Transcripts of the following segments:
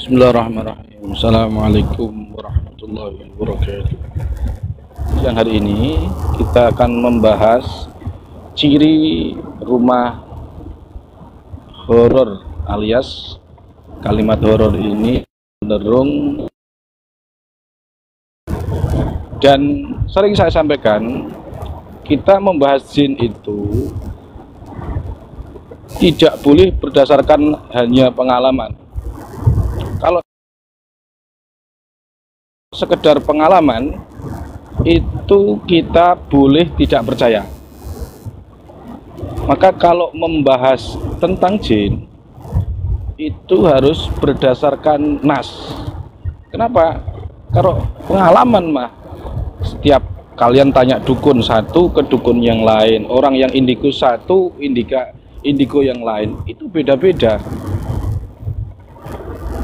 Bismillahirrahmanirrahim. Assalamualaikum warahmatullahi wabarakatuh. Yang hari ini kita akan membahas ciri rumah horor, alias kalimat horor ini cenderung dan sering saya sampaikan, kita membahas jin itu tidak boleh berdasarkan hanya pengalaman. Kalau sekedar pengalaman itu kita boleh tidak percaya. Maka kalau membahas tentang jin itu harus berdasarkan nas. Kenapa? Kalau pengalaman mah setiap kalian tanya dukun satu ke dukun yang lain, orang yang indigo satu, indigo yang lain, itu beda-beda.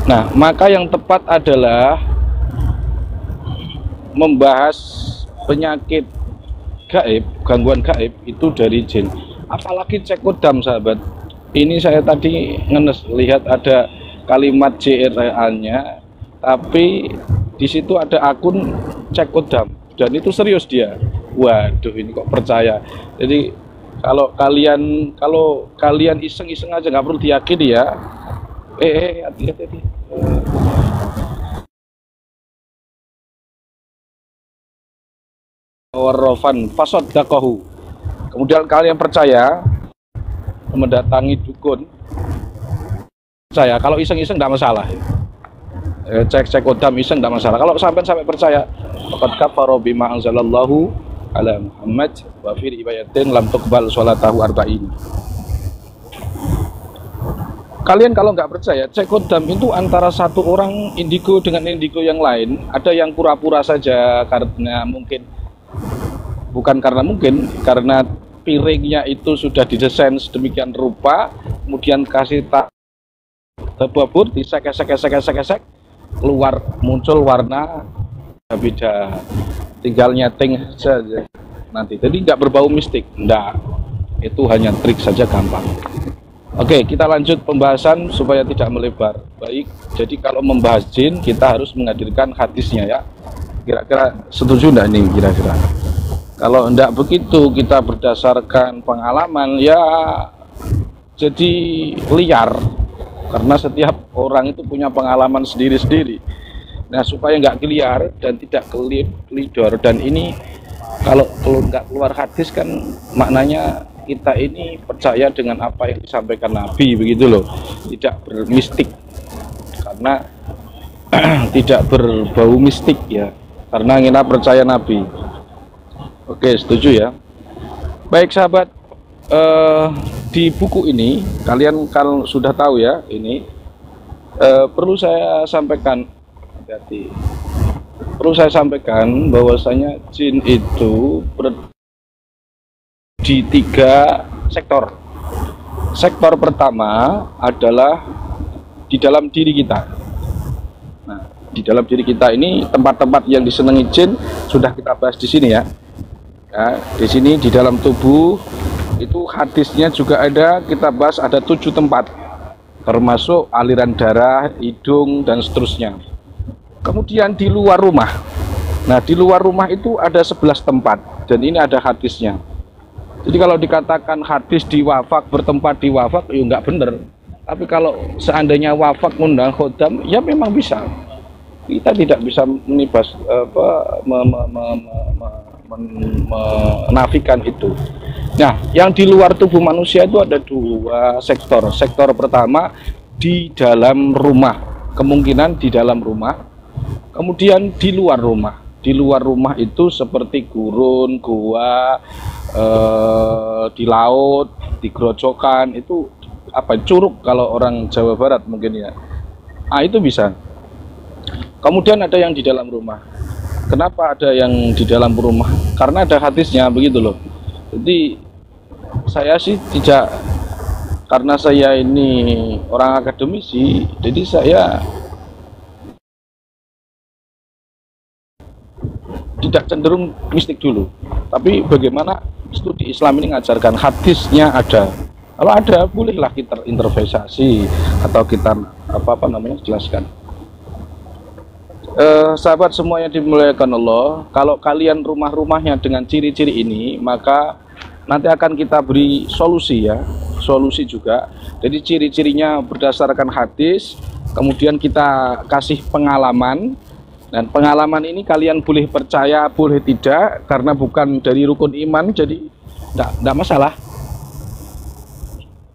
Nah, maka yang tepat adalah membahas penyakit gaib, gangguan gaib itu dari jin. Apalagi cek kodam, sahabat. Ini saya tadi lihat ada kalimat JRA-nya, tapi di situ ada akun cek kodam dan itu serius dia. Waduh, ini kok percaya. Jadi kalau kalian iseng-iseng aja, nggak perlu diyakini ya. Hati-hati. Warrofan fasoddaqahu. Kemudian kalian percaya mendatangi dukun. Percaya, kalau iseng-iseng tidak masalah. Cek kodam iseng tidak masalah. Kalau sampai percaya, faqad kafara bima anzalallahu ala Muhammad wa fi riwayatin lam tuqbal sholatahu arba'in. Kalian kalau nggak percaya, cek kodam itu antara satu orang indigo dengan indigo yang lain. Ada yang pura-pura saja karena karena piringnya itu sudah didesain sedemikian rupa, kemudian kasih tabur, disek-esek, keluar muncul warna beda, tinggal nyeting saja nanti. Jadi nggak berbau mistik, enggak. Itu hanya trik saja, gampang. Oke, kita lanjut pembahasan supaya tidak melebar. Baik, jadi kalau membahas jin kita harus menghadirkan hadisnya ya. Kira-kira setuju enggak nih kira-kira? Kalau enggak begitu, kita berdasarkan pengalaman ya jadi liar. Karena setiap orang itu punya pengalaman sendiri-sendiri. Nah, supaya enggak liar dan tidak kelidor, dan ini kalau enggak keluar hadis kan maknanya kita ini percaya dengan apa yang disampaikan Nabi, begitu loh, tidak bermistik, karena tidak berbau mistik ya, karena kita percaya Nabi. Oke, setuju ya. Baik sahabat, di buku ini kalian kalau sudah tahu ya, ini perlu saya sampaikan, hati-hati, perlu saya sampaikan bahwasanya jin itu di 3 sektor. Sektor pertama adalah di dalam diri kita. Nah, di dalam diri kita ini tempat-tempat yang disenangi jin sudah kita bahas di sini ya. Ya, di sini di dalam tubuh itu hadisnya juga ada, kita bahas ada 7 tempat, termasuk aliran darah, hidung dan seterusnya. Kemudian di luar rumah. Nah, di luar rumah itu ada 11 tempat dan ini ada hadisnya. Jadi kalau dikatakan hadis di wafak, bertempat di wafak, ya nggak bener. Tapi kalau seandainya wafak ngundang khodam, ya memang bisa. Kita tidak bisa menafikan itu. Nah, yang di luar tubuh manusia itu ada 2 sektor. Sektor pertama di dalam rumah, kemungkinan di dalam rumah. Kemudian di luar rumah. Di luar rumah itu seperti gurun, gua, di laut, di grojokan, itu apa, curug kalau orang Jawa Barat mungkin ya. Ah, itu bisa. Kemudian ada yang di dalam rumah. Kenapa ada yang di dalam rumah? Karena ada hadisnya, begitu loh. Jadi saya sih tidak, karena saya ini orang akademisi, jadi saya tidak cenderung mistik dulu, tapi bagaimana studi Islam ini mengajarkan, hadisnya ada. Kalau ada, bolehlah kita intervensi atau kita jelaskan. Sahabat semua yang dimuliakan Allah, kalau kalian rumah-rumahnya dengan ciri-ciri ini, maka nanti akan kita beri solusi ya, solusi juga. Jadi ciri-cirinya berdasarkan hadis, kemudian kita kasih pengalaman, dan pengalaman ini kalian boleh percaya, boleh tidak, karena bukan dari rukun iman, jadi tidak masalah.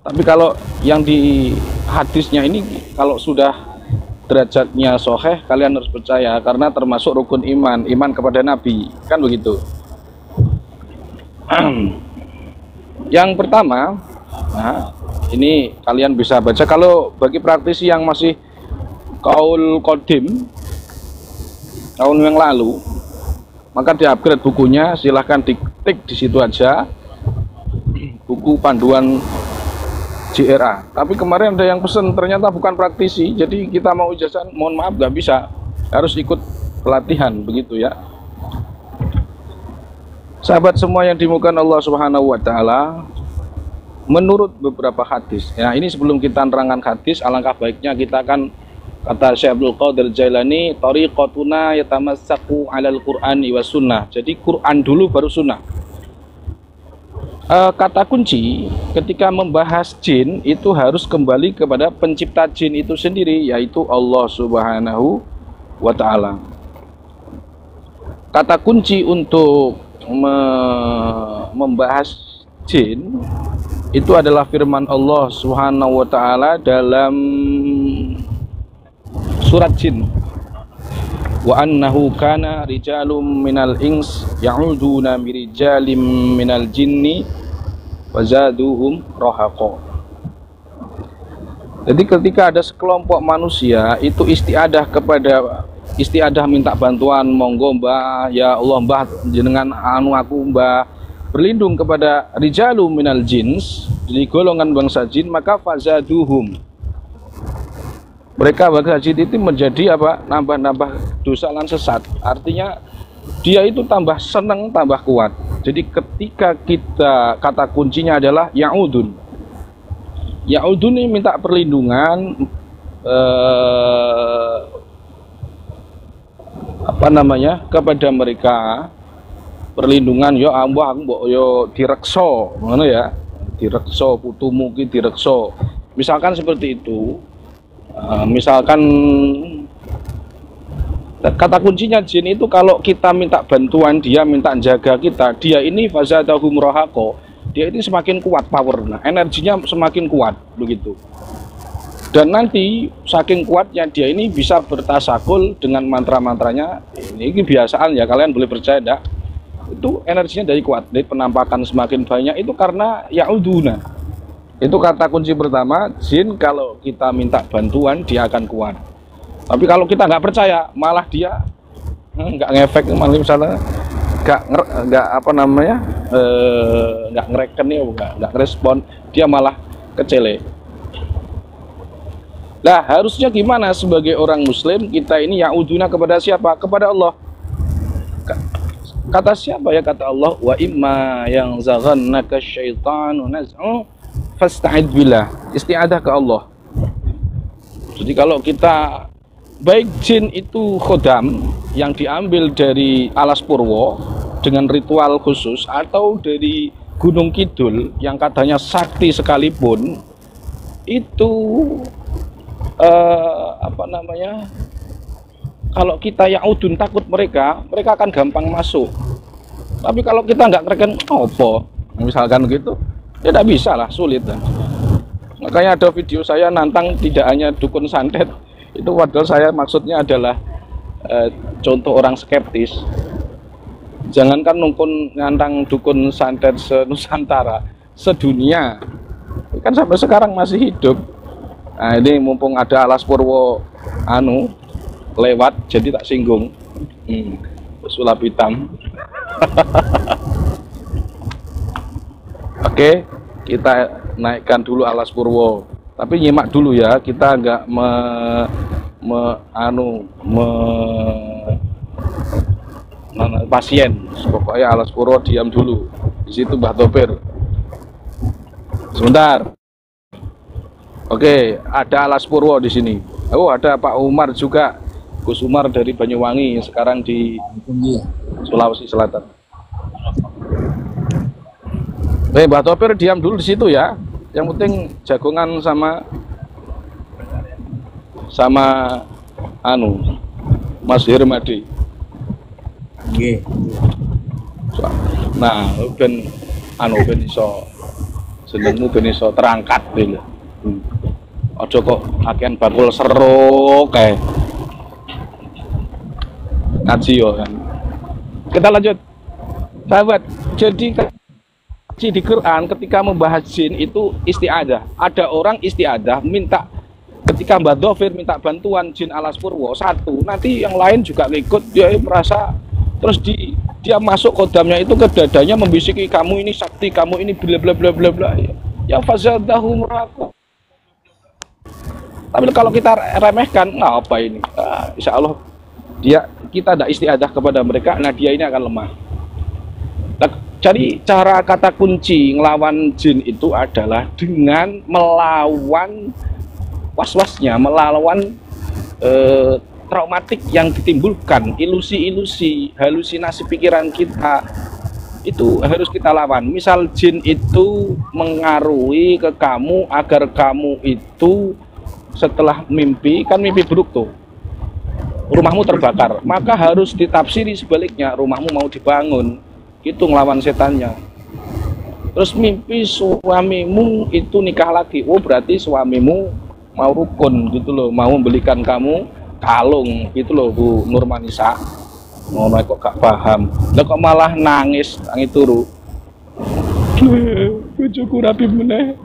Tapi kalau yang di hadisnya ini, kalau sudah derajatnya soheh, kalian harus percaya karena termasuk rukun iman, iman kepada Nabi, kan begitu. Yang pertama, nah, ini kalian bisa baca. Kalau bagi praktisi yang masih kaul kodim tahun yang lalu, maka di-upgrade bukunya, silahkan diketik di situ aja, buku panduan JRA. Tapi kemarin ada yang pesen ternyata bukan praktisi, jadi kita mau ijazah, mohon maaf nggak bisa, harus ikut pelatihan begitu ya. Sahabat semua yang dimuliakan Allah Subhanahu wa taala, menurut beberapa hadis. Ya, ini sebelum kita nerangkan hadis, alangkah baiknya kita akan, kata Syekh Abdul Qadir Jailani, tariqatuna yatamassaku 'alal Qur'ani was sunnah. Jadi Quran dulu baru sunnah. Kata kunci ketika membahas jin itu harus kembali kepada pencipta jin itu sendiri, yaitu Allah Subhanahu wa ta'ala. Kata kunci untuk membahas jin itu adalah firman Allah Subhanahu wa ta'ala dalam surat Jin. Wa annahu kana rijalum minal ins ya'uduna birijalim minal jinni wazaduhum rohaqo. Jadi ketika ada sekelompok manusia itu istiadah minta bantuan, monggo mbah, ya Allah mbah jenengan anu aku mbah berlindung kepada rijalum minal jins, jadi golongan bangsa jin, maka fazaduhum, mereka bangsa jin itu menjadi apa? Nambah-nambah dosa lan sesat. Artinya dia itu tambah senang, tambah kuat. Jadi ketika kita, kata kuncinya adalah ya'udun. Ya'udun ini minta perlindungan kepada mereka, perlindungan yo ambah mbok yo direkso, ngono ya. Direkso putumu ki direkso. Misalkan seperti itu. Misalkan kata kuncinya jin itu, kalau kita minta bantuan, dia minta jaga kita, dia ini fazadahum rohaqo, dia ini semakin kuat power, nah, energinya semakin kuat begitu. Dan nanti saking kuatnya dia ini bisa bertasakul dengan mantra-mantranya. Ini kebiasaan ya, kalian boleh percaya enggak? Itu energinya dari kuat, dari penampakan semakin banyak itu karena ya'uduna. Itu kata kunci pertama, jin kalau kita minta bantuan dia akan kuat. Tapi kalau kita nggak percaya, malah dia nggak ngefek, malah misalnya nggak ngereken ya, nggak respon, dia malah kecele. Nah, harusnya gimana sebagai orang Muslim kita ini ya'uduna kepada siapa? Kepada Allah. Kata siapa ya? Kata Allah, wa imma yang zaghannaka syaitanu naz'u fasta'id billah. Isti'adah ke Allah. Jadi kalau kita, baik jin itu khodam yang diambil dari Alas Purwo dengan ritual khusus, atau dari Gunung Kidul yang katanya sakti sekalipun, itu kalau kita ya'udun takut mereka akan gampang masuk. Tapi kalau kita nggak ngereken apa, misalkan gitu, ya tidak bisa lah, sulit lah. Makanya ada video saya nantang tidak hanya dukun santet, itu padahal saya maksudnya adalah contoh orang skeptis. Jangankan nantang dukun santet se-Nusantara, sedunia, kan sampai sekarang masih hidup. Nah ini mumpung ada Alas Purwo lewat, jadi tak singgung. Sulap hitam. Oke, kita naikkan dulu Alas Purwo. Tapi nyimak dulu ya, kita nggak pasien. Pokoknya Alas Purwo diam dulu. Di situ Mbah Topir. Sebentar. Oke, ada Alas Purwo di sini. Oh, ada Pak Umar juga Gus Umar dari Banyuwangi, sekarang di Sulawesi Selatan. Mbak Topir diam dulu di situ ya. Yang penting jagongan sama Mas Hermadi. Nggih. Nah, ben iso jenengmu ben iso terangkat lho. Aja kok akean bakul seruk kae. Ngaji yo kan. Kita lanjut. Sahabat, jadi di Quran ketika membahas jin itu isti'adah. Ada orang isti'adah minta ketika Mbak Dhofir minta bantuan jin Alas Purwo satu, nanti yang lain juga ngikut, dia merasa terus dia masuk kodamnya itu ke dadanya membisiki kamu ini sakti, kamu ini bla bla bla bla bla. Ya fazadahu muraku. Tapi kalau kita remehkan, nah apa ini? Insya Allah kita tidak istiadah kepada mereka, nah dia ini akan lemah. Nah, jadi cara kata kunci ngelawan jin itu adalah dengan melawan was-wasnya, melawan traumatik yang ditimbulkan, ilusi-ilusi, halusinasi pikiran kita itu harus kita lawan. Misal jin itu mengaruhi ke kamu agar kamu itu setelah mimpi, kan mimpi buruk tuh, rumahmu terbakar, maka harus ditafsiri sebaliknya, rumahmu mau dibangun, itu ngelawan setannya. Terus mimpi suamimu itu nikah lagi, oh berarti suamimu mau rukun gitu loh, mau membelikan kamu kalung gitu loh Bu Nurmanisa. Ngono kok gak paham, lah kok malah nangis turu. Bojoku rapi meneh,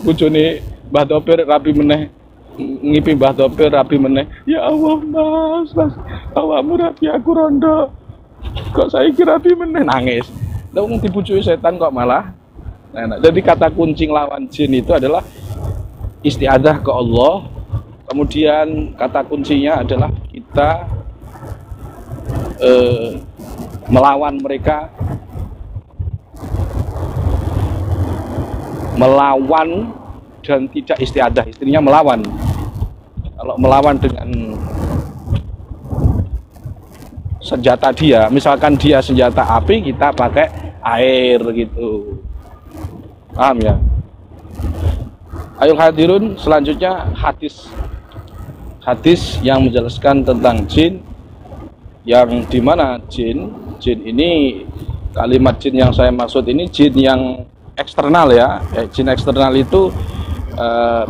bojone Mbah Topir rapi meneh, ngipi Mbah Topir rapi meneh. Ya Allah mas, awakmu rapi aku rondo, kok saya kira rapi meneh, nangis. Lah wong dibujuki setan kok malah enak. Jadi kata kunci lawan jin itu adalah istiadah ke Allah. Kemudian kata kuncinya adalah kita melawan mereka, melawan dan tidak istiadah, istrinya melawan. Kalau melawan dengan senjata dia, misalkan dia senjata api, kita pakai air gitu, paham ya? Ayo hadirun, selanjutnya hadis yang menjelaskan tentang jin, yang dimana jin ini, kalimat jin yang saya maksud ini jin yang eksternal ya. Jin eksternal itu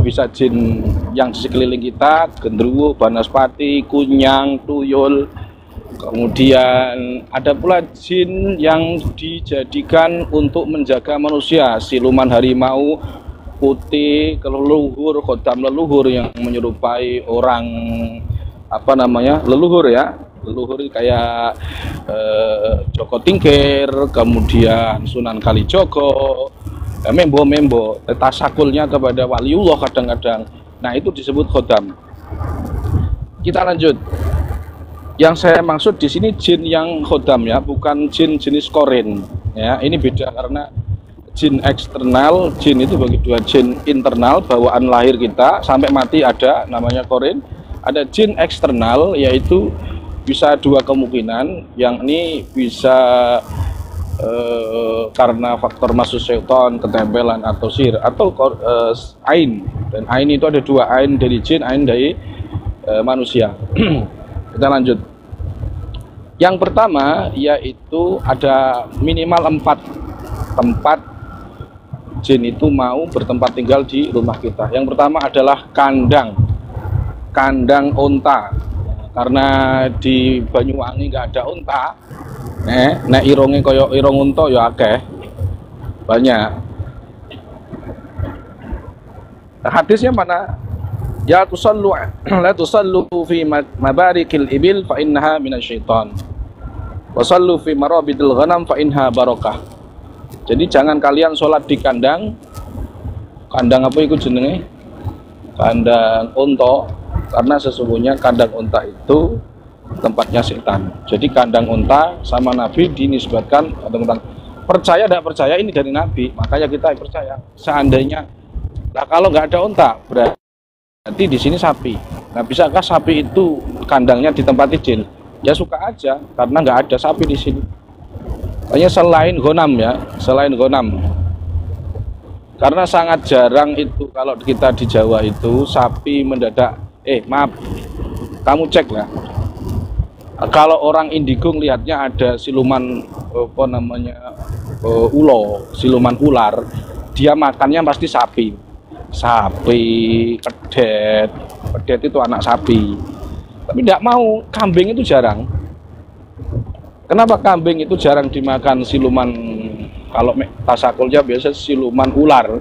bisa jin yang di sekeliling kita, genderuwo, banaspati, kunyang, tuyul. Kemudian ada pula jin yang dijadikan untuk menjaga manusia, siluman harimau putih, leluhur, khodam leluhur yang menyerupai orang leluhur ya, leluhur kayak Joko Tingkir, kemudian Sunan Kalijogo, membo tasakulnya kepada waliullah kadang-kadang. Nah itu disebut khodam. Kita lanjut. Yang saya maksud di sini jin yang khodam ya, bukan jin jenis korin ya. Ini beda karena jin eksternal, jin itu bagi dua, jin internal bawaan lahir kita sampai mati ada namanya korin. Ada jin eksternal yaitu bisa dua kemungkinan, yang ini bisa karena faktor masuk syaitan, ketempelan atau sihir, atau ain. Dan ain itu ada dua, ain dari jin, ain dari manusia. Kita lanjut. Yang pertama yaitu ada minimal 4 tempat jin itu mau bertempat tinggal di rumah kita. Yang pertama adalah kandang unta, karena di Banyuwangi nggak ada unta. Nek irunge koyo irung unta ya akeh, banyak. Hadisnya mana? Ya tusallu la tusallu fi mabarikil ibil fa innaha minasyaiton. Wa sallu fi marabidil ghanam fa inha barakah. Jadi jangan kalian sholat di kandang apa itu jenenge? Kandang unta, karena sesungguhnya kandang unta itu tempatnya setan. Jadi kandang unta sama Nabi dinisbatkan tentang percaya tidak percaya ini dari Nabi, makanya kita percaya. Seandainya kalau nggak ada unta berarti di sini sapi. Nah bisakah sapi itu kandangnya ditempati jin. Ya suka aja, karena nggak ada sapi di sini. Hanya selain gonam ya, selain gonam. Karena sangat jarang itu kalau kita di Jawa itu sapi mendadak. Maaf, kamu cek lah. Kalau orang indigo lihatnya ada siluman apa namanya ulo, siluman ular, dia makannya pasti sapi. Sapi, pedet, pedet itu anak sapi. Tapi tidak mau, kambing itu jarang. Kenapa kambing itu jarang dimakan siluman? Kalau tasakulnya biasa siluman ular.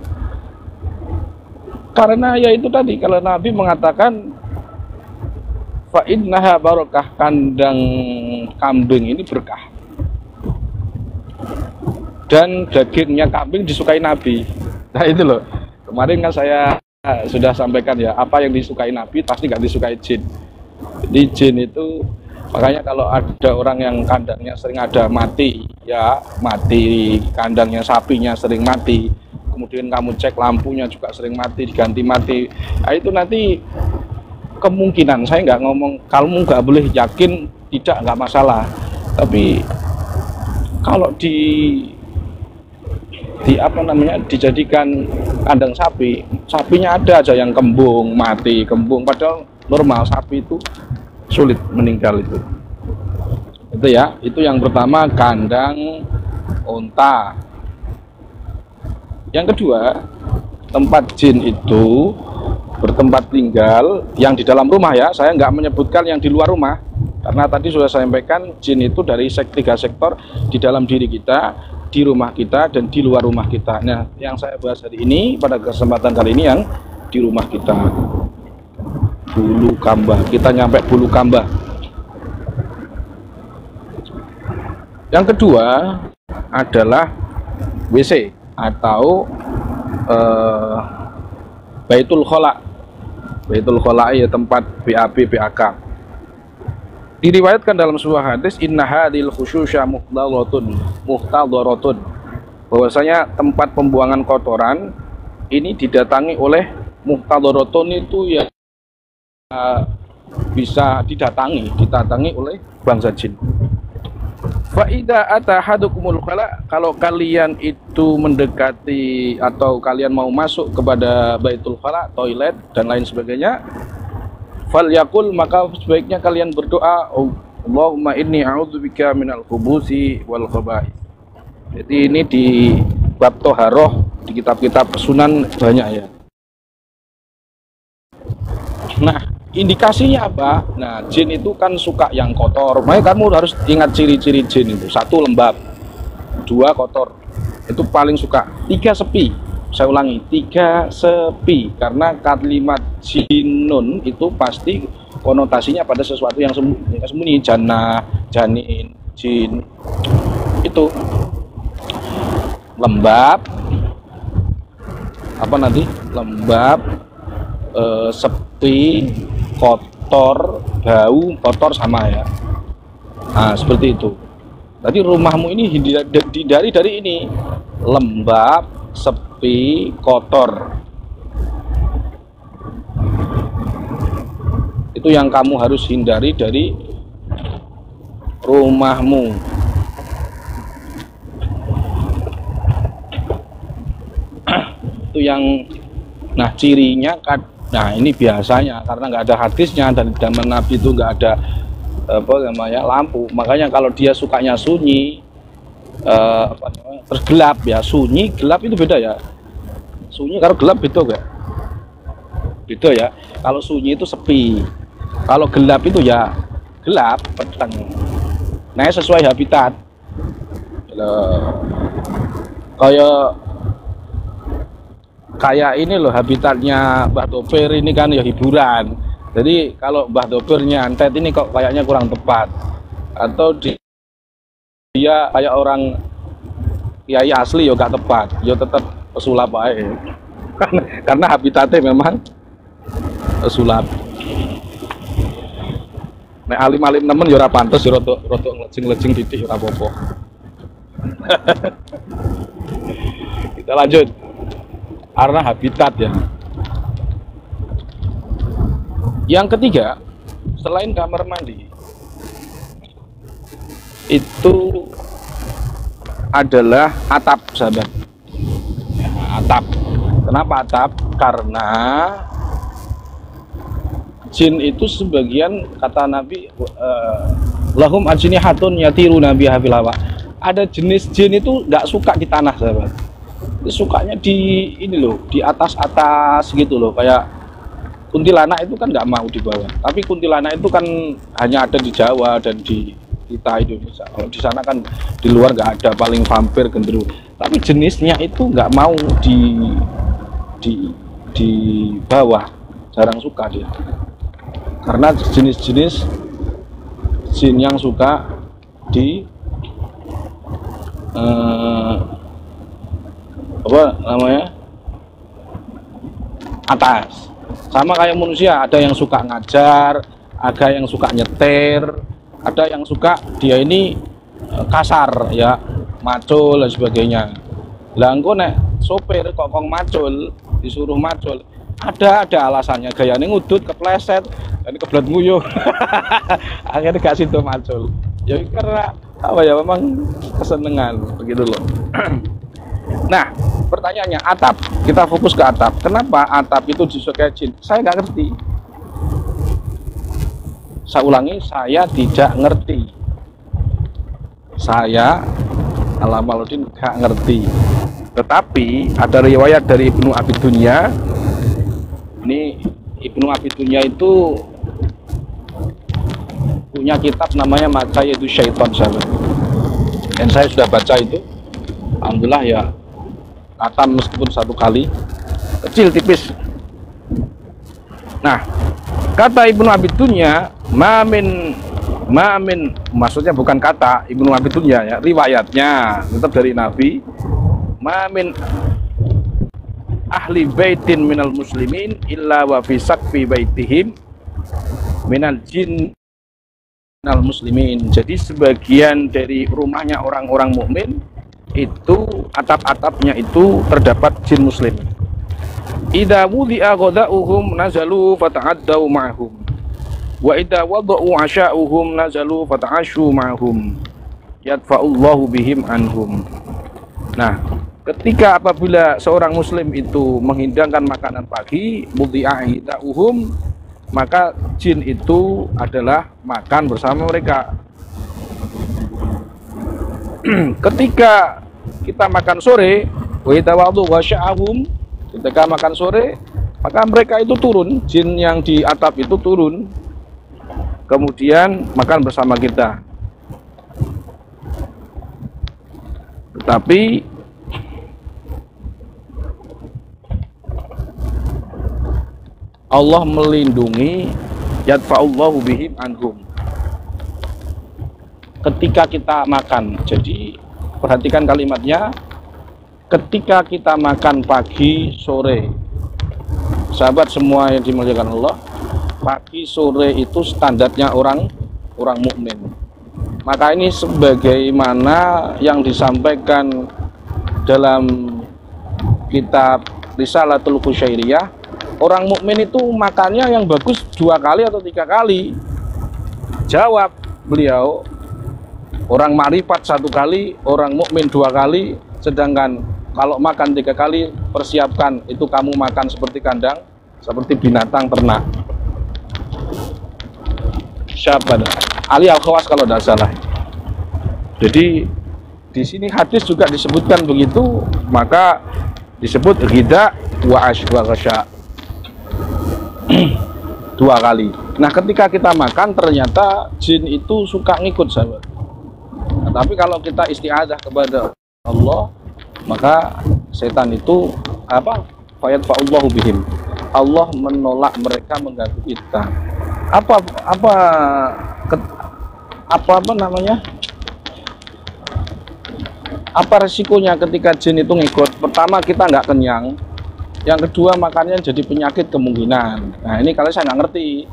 Karena ya itu tadi, kalau Nabi mengatakan fa innaha barokah, kandang kambing ini berkah. Dan dagingnya kambing disukai Nabi. Nah itu loh. Kemarin kan saya sudah sampaikan ya, apa yang disukai Nabi pasti nggak disukai jin. Di jin itu, makanya kalau ada orang yang kandangnya sering ada mati, ya mati, kandangnya sapinya sering mati, kemudian kamu cek lampunya juga sering mati, diganti mati, nah, itu nanti kemungkinan, saya nggak ngomong, kamu nggak boleh yakin, tidak, nggak masalah, tapi kalau apa namanya, dijadikan kandang sapi, sapinya ada aja yang kembung, mati, kembung, padahal normal sapi itu sulit meninggal itu ya. Itu yang pertama, kandang unta. Yang kedua, tempat jin itu bertempat tinggal yang di dalam rumah ya, saya nggak menyebutkan yang di luar rumah, karena tadi sudah saya sampaikan jin itu dari tiga sektor, di dalam diri kita, di rumah kita, dan di luar rumah kita. Nah, yang saya bahas hari ini, pada kesempatan kali ini, yang di rumah kita. Bulu Kambah, kita nyampe Bulu Kambah. Yang kedua adalah WC atau Baitul Khala. Baitul Khala ya, tempat BAB BAK. Diriwayatkan dalam sebuah hadis, inna hadil khusyusya muhtadaratun, bahwasanya tempat pembuangan kotoran ini didatangi oleh muhtadaratun, itu ya bisa didatangi oleh bangsa jin. Fa idza atahadukumul khala, kalau kalian itu mendekati atau kalian mau masuk kepada Baitul Khala, toilet dan lain sebagainya, falyakul, maka sebaiknya kalian berdoa, Allahumma inni a'udzubika minal khubusi wal khaba'ith. Jadi ini di bab toharoh, di kitab-kitab sunan banyak ya. Nah, indikasinya apa? Nah, jin itu kan suka yang kotor. Makanya kamu harus ingat ciri-ciri jin itu. 1, lembab. 2, kotor. Itu paling suka. 3, sepi. Saya ulangi, 3, sepi. Karena kalimat jinun itu pasti konotasinya pada sesuatu yang sembunyi. Jannah, janin, jin. Itu lembab. Apa nanti? Lembab, sepi, kotor, bau, kotor sama ya. Nah, seperti itu. Tadi rumahmu ini hindari dari ini, lembab, sepi, kotor. Itu yang kamu harus hindari dari rumahmu. Itu yang, nah cirinya kan. Nah ini biasanya karena nggak ada hadisnya, dan zaman Nabi itu nggak ada apa namanya lampu, makanya kalau dia sukanya sunyi, tergelap ya, sunyi gelap itu beda ya. Sunyi kalau gelap beda gak? Beda ya. Kalau sunyi itu sepi, kalau gelap itu ya gelap peteng. Nah sesuai habitat. Kayak ini loh habitatnya Mbah Doper ini kan ya hiburan. Jadi kalau Mbah Doper nyantet ini kok kayaknya kurang tepat. Atau dia kayak orang kiai asli ya gak tepat. Ya tetap pesulap aja. Karena habitatnya memang pesulap. Nek alim-alim nemen ya ora pantes ya rotok ngelejing-lejing titik ora apa-apa. Kita lanjut. Karena habitat ya. Yang ketiga, selain kamar mandi itu adalah atap, sahabat. Ya, atap. Kenapa atap? Karena jin itu sebagian, kata Nabi, lahum ajnihatun yatiruna biha fil hawa. Ada jenis jin itu nggak suka di tanah, sahabat. Sukanya di ini loh, di atas gitu loh. Kayak kuntilanak itu kan nggak mau di bawah. Tapi kuntilanak itu kan hanya ada di Jawa dan di kita Indonesia. Kalau di sana kan di luar nggak ada, paling vampir, genderuwo. Tapi jenisnya itu nggak mau di bawah, jarang suka dia. Karena jenis-jenis jin yang suka di apa namanya, atas. Sama kayak manusia, ada yang suka ngajar, ada yang suka nyetir, ada yang suka dia ini kasar ya, macul dan sebagainya. Lah engko nek sopir kok macul, disuruh macul, ada alasannya, gayane ngudut, kepleset, dan kebelet nguyuh. Akhirnya gak sido macul. Ya karena apa ya, memang kesenengan begitu loh. Nah, pertanyaannya atap, kita fokus ke atap. Kenapa atap itu disukai jin? Saya nggak ngerti. Saya ulangi, saya tidak ngerti. Saya Alamaludin nggak ngerti. Tetapi ada riwayat dari Ibnu Abi Dunya. Ini Ibnu Abi Dunya itu punya kitab namanya Makayyidu Syaitan, sahabat. Dan saya sudah baca itu. Alhamdulillah ya, khatam meskipun satu kali, kecil tipis. Nah, kata Ibnu Abi Dunya, mamin, maksudnya bukan kata Ibnu Abi Dunya ya, riwayatnya tetap dari Nabi, mamin ahli baitin minal muslimin illa wa fi saqfi baitihim minal jin minal muslimin. Jadi sebagian dari rumahnya orang-orang mukmin itu atap-atapnya itu terdapat jin muslim. Idza wudi'a ghada'uhum nazalu fata'addau ma'hum wa idza wada'u 'asha'uhum nazalu fata'ashu ma'hum yadfa'ullahu bihim anhum. Nah, ketika apabila seorang muslim itu menghidangkan makanan pagi, wudi'a ghada'uhum, maka jin itu adalah makan bersama mereka. Ketika kita makan sore, ketika makan sore, maka mereka itu turun, jin yang di atap itu turun, kemudian makan bersama kita. Tetapi Allah melindungi, yadfa'ullahu bihim anhum, ketika kita makan. Jadi perhatikan kalimatnya, ketika kita makan pagi sore, sahabat semua yang dimuliakan Allah, pagi sore itu standarnya orang mukmin. Maka ini sebagaimana yang disampaikan dalam kitab Risalatul Qusyairiyah, orang mukmin itu makannya yang bagus 2 kali atau 3 kali. Jawab beliau, orang makrifat 1 kali, orang mukmin 2 kali, sedangkan kalau makan 3 kali, persiapkan itu kamu makan seperti kandang, seperti binatang ternak. Siapa? Ali Al-Khawas kalau tidak salah. Jadi di sini hadis juga disebutkan begitu, maka disebut ghida wa ghasya 2 kali. Nah, ketika kita makan ternyata jin itu suka ngikut, sahabat. Nah, tapi kalau kita isti'adzah kepada Allah, maka setan itu apa? Fayadfa'ullahu bihim. Allah menolak mereka mengganggu kita. Apa namanya? Apa resikonya ketika jin itu ngikut? Pertama, kita nggak kenyang. Yang kedua, makannya jadi penyakit kemungkinan. Nah, ini kalau saya nggak ngerti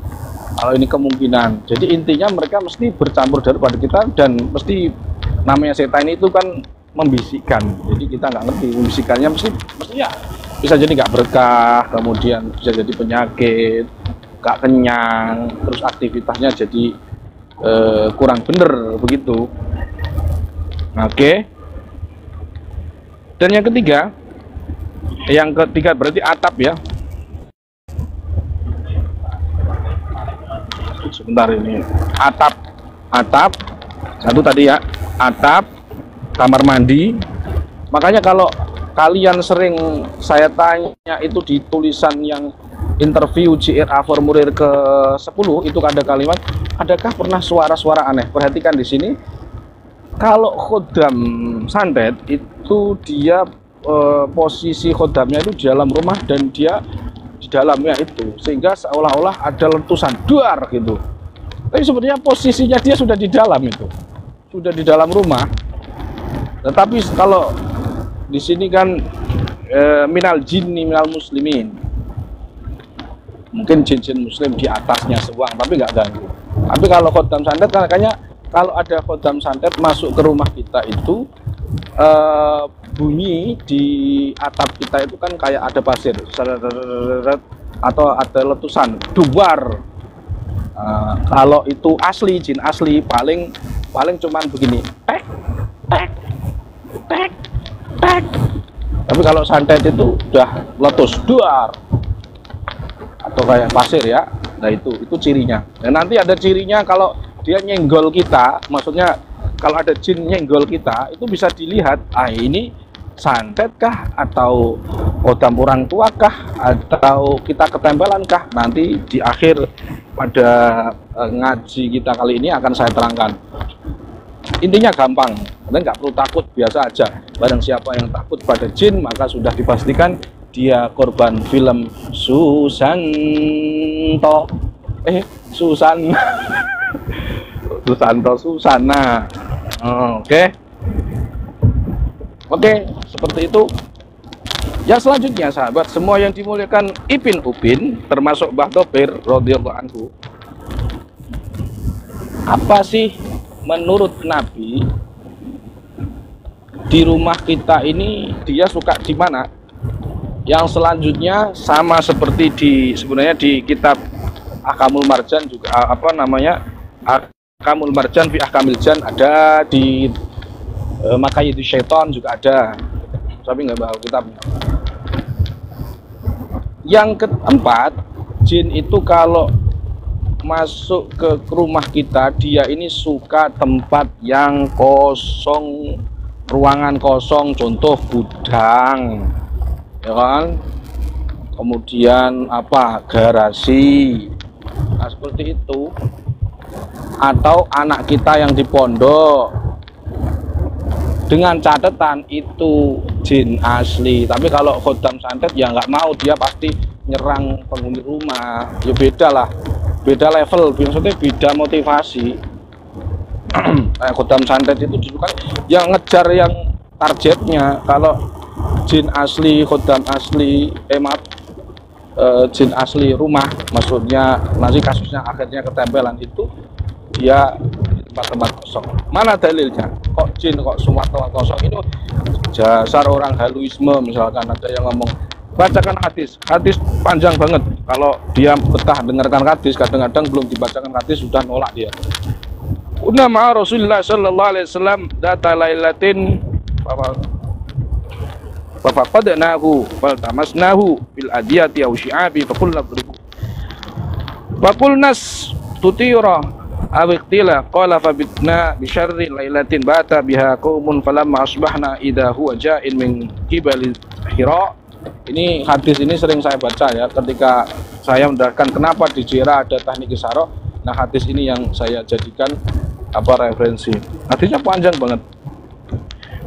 kalau ini kemungkinan. Jadi intinya mereka mesti bercampur daripada kita, dan mesti namanya setan itu kan membisikkan. Jadi kita nggak ngerti membisikannya, mesti ya bisa jadi nggak berkah, kemudian bisa jadi penyakit, gak kenyang, terus aktivitasnya jadi kurang bener begitu. Oke. Dan yang ketiga berarti atap ya. Sebentar ini atap satu tadi ya, atap, kamar mandi. Makanya kalau kalian sering saya tanya itu di tulisan yang interview JRA formulir ke-10 itu ada kalimat, adakah pernah suara-suara aneh? Perhatikan di sini, kalau khodam santet itu dia posisi khodamnya itu di dalam rumah dan dia di dalamnya itu, sehingga seolah-olah ada letusan duar gitu. Tapi sebenarnya posisinya dia sudah di dalam itu, sudah di dalam rumah. Tetapi kalau di sini kan minal jinni minal muslimin, mungkin jin-jin muslim di atasnya sebuang, tapi nggak ganggu. Tapi kalau khodam santet kan makanya kalau ada khodam santet masuk ke rumah kita itu bunyi di atap kita itu kan kayak ada pasir atau ada letusan duar. Kalau itu asli, jin asli paling cuman begini, tek tek tek tek. Tapi kalau santet itu udah letus duar atau kayak pasir ya. Nah itu cirinya. Dan nanti ada cirinya kalau dia nyenggol kita, maksudnya kalau ada jin nyenggol kita itu bisa dilihat, ini santet kah atau khodam orang tua kah atau kita ketempelan kah. Nanti di akhir pada ngaji kita kali ini akan saya terangkan. Intinya gampang, kalian nggak perlu takut, biasa aja. Barang siapa yang takut pada jin maka sudah dipastikan dia korban film Susanto. Susanto Susana. Oke, seperti itu. Yang selanjutnya sahabat semua yang dimuliakan Ipin Upin, termasuk Mbah Topir radhiyallahu anhu. Apa sih menurut Nabi di rumah kita ini dia suka di mana? Yang selanjutnya sama seperti sebenarnya di kitab Ahkamul Marjan juga Ahkamul Marjan fi Ahkamil Jan ada, di Makayidu Syaiton juga ada. Tapi nggak bawa kitabnya. Yang keempat, jin itu kalau masuk ke rumah kita dia ini suka tempat yang kosong, ruangan kosong, contoh gudang ya kan, kemudian garasi, nah seperti itu, atau anak kita yang di pondok, dengan catatan itu jin asli. Tapi kalau khodam santet ya nggak mau, dia pasti nyerang penghuni rumah. Ya beda lah, beda level, maksudnya beda motivasi. Khodam santet itu justru kan yang ngejar yang targetnya. Kalau jin asli, khodam asli, jin asli rumah, maksudnya nanti kasusnya akhirnya ketempelan itu dia tempat-tempat kosong. Mana dalilnya? Kok jin kok semua tempat kosong? Ini dasar orang haluisme. Misalkan ada yang ngomong bacakan hadis panjang banget. Kalau dia betah dengarkan hadis, kadang-kadang belum dibacakan hadis sudah nolak dia. Unna ma'a Rasulullah sallallahu alaihi wasallam data lailatin faqadnahu faltamasnahu bil adiyati aw syi'abi faqulna dribu faqulnas tutira awiqtila qala fabitna bi syarri lailatin bata biha qaumun falamma asbahna idza huwa ja'in min qibali Hira. Ini hadis ini sering saya baca ya ketika saya menerangkan kenapa di JRA ada teknik isyarah. Nah hadis ini yang saya jadikan referensi. Hadisnya panjang banget.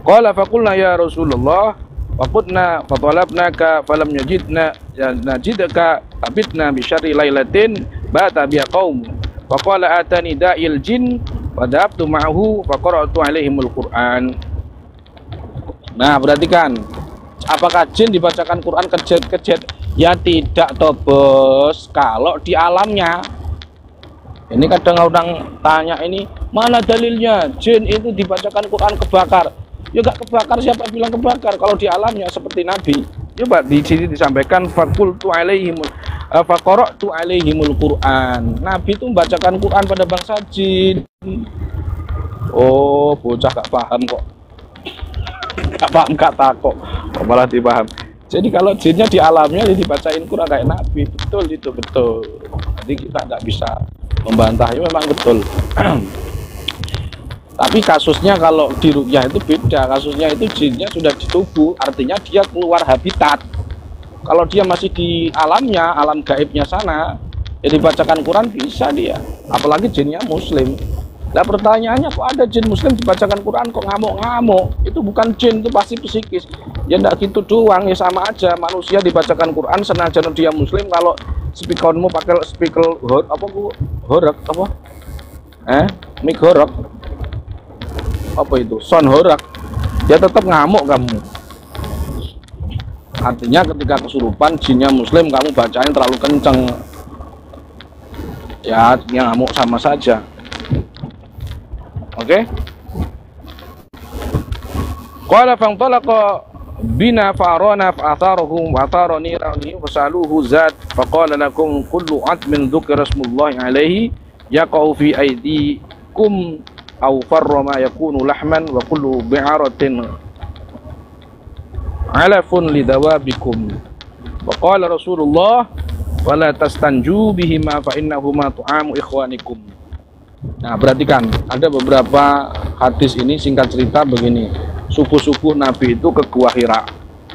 Qala faqulna ya Rasulullah faqudna fatalabnaka falam najidka abidna bi syarri lailatin bata biha qaum wa qala atani da'il jin fadabtu ma'ahu faqara'tu alaihimul Qur'an. Nah, perhatikan. Apakah jin dibacakan Quran kejet-kejet? Ya tidak toh bos, kalau di alamnya. Ini kadang orang tanya ini, mana dalilnya jin itu dibacakan Quran kebakar? Ya gak kebakar, siapa bilang kebakar? Kalau di alamnya seperti Nabi. Coba di sini disampaikan fakultu alaihim. Faqara'tu alaihimul Qur'an. Nabi itu membacakan Quran pada bangsa jin. Oh, bocah gak paham kok. Gak paham, gak takok. Kok malah dipaham. Jadi kalau jinnya di alamnya jadi dibacain Quran kayak Nabi. Betul itu, betul. Jadi kita nggak bisa membantahnya, memang betul. Tapi kasusnya kalau di ruqyah itu beda. Kasusnya itu jinnya sudah di tubuh, artinya dia keluar habitat. Kalau dia masih di alamnya, alam gaibnya sana, ya dibacakan Quran bisa dia. Apalagi jinnya muslim. Nah pertanyaannya, kok ada jin muslim dibacakan Quran kok ngamuk-ngamuk? Itu bukan jin, itu pasti psikis. Ya enggak gitu doang, ya sama aja. Manusia dibacakan Quran senajan dia muslim, kalau speakermu pakai speaker horek apa? Mic horek. Apa itu? Sound horek. Ya tetap ngamuk kamu. Artinya ketika kesurupan jinnya muslim kamu bacain terlalu kenceng. Ya ngamuk sama saja. Oke. Qala fantalaqa bina fa'arana fa'atharuhum wa atharani rani fasaluhu zat faqala lakum kullu atmin dzukira rasmullahi alaihi yaqau fi aydikum aw farra ma yakunu lahman wa kullu bi'aratin alafun lidawabikum. Faqala Rasulullah wala tastanju bihima fa innahuma tu'amu ikhwanikum. Nah, perhatikan, ada beberapa hadis ini, singkat cerita begini. Subuh-subuh Nabi itu ke Gua Hira.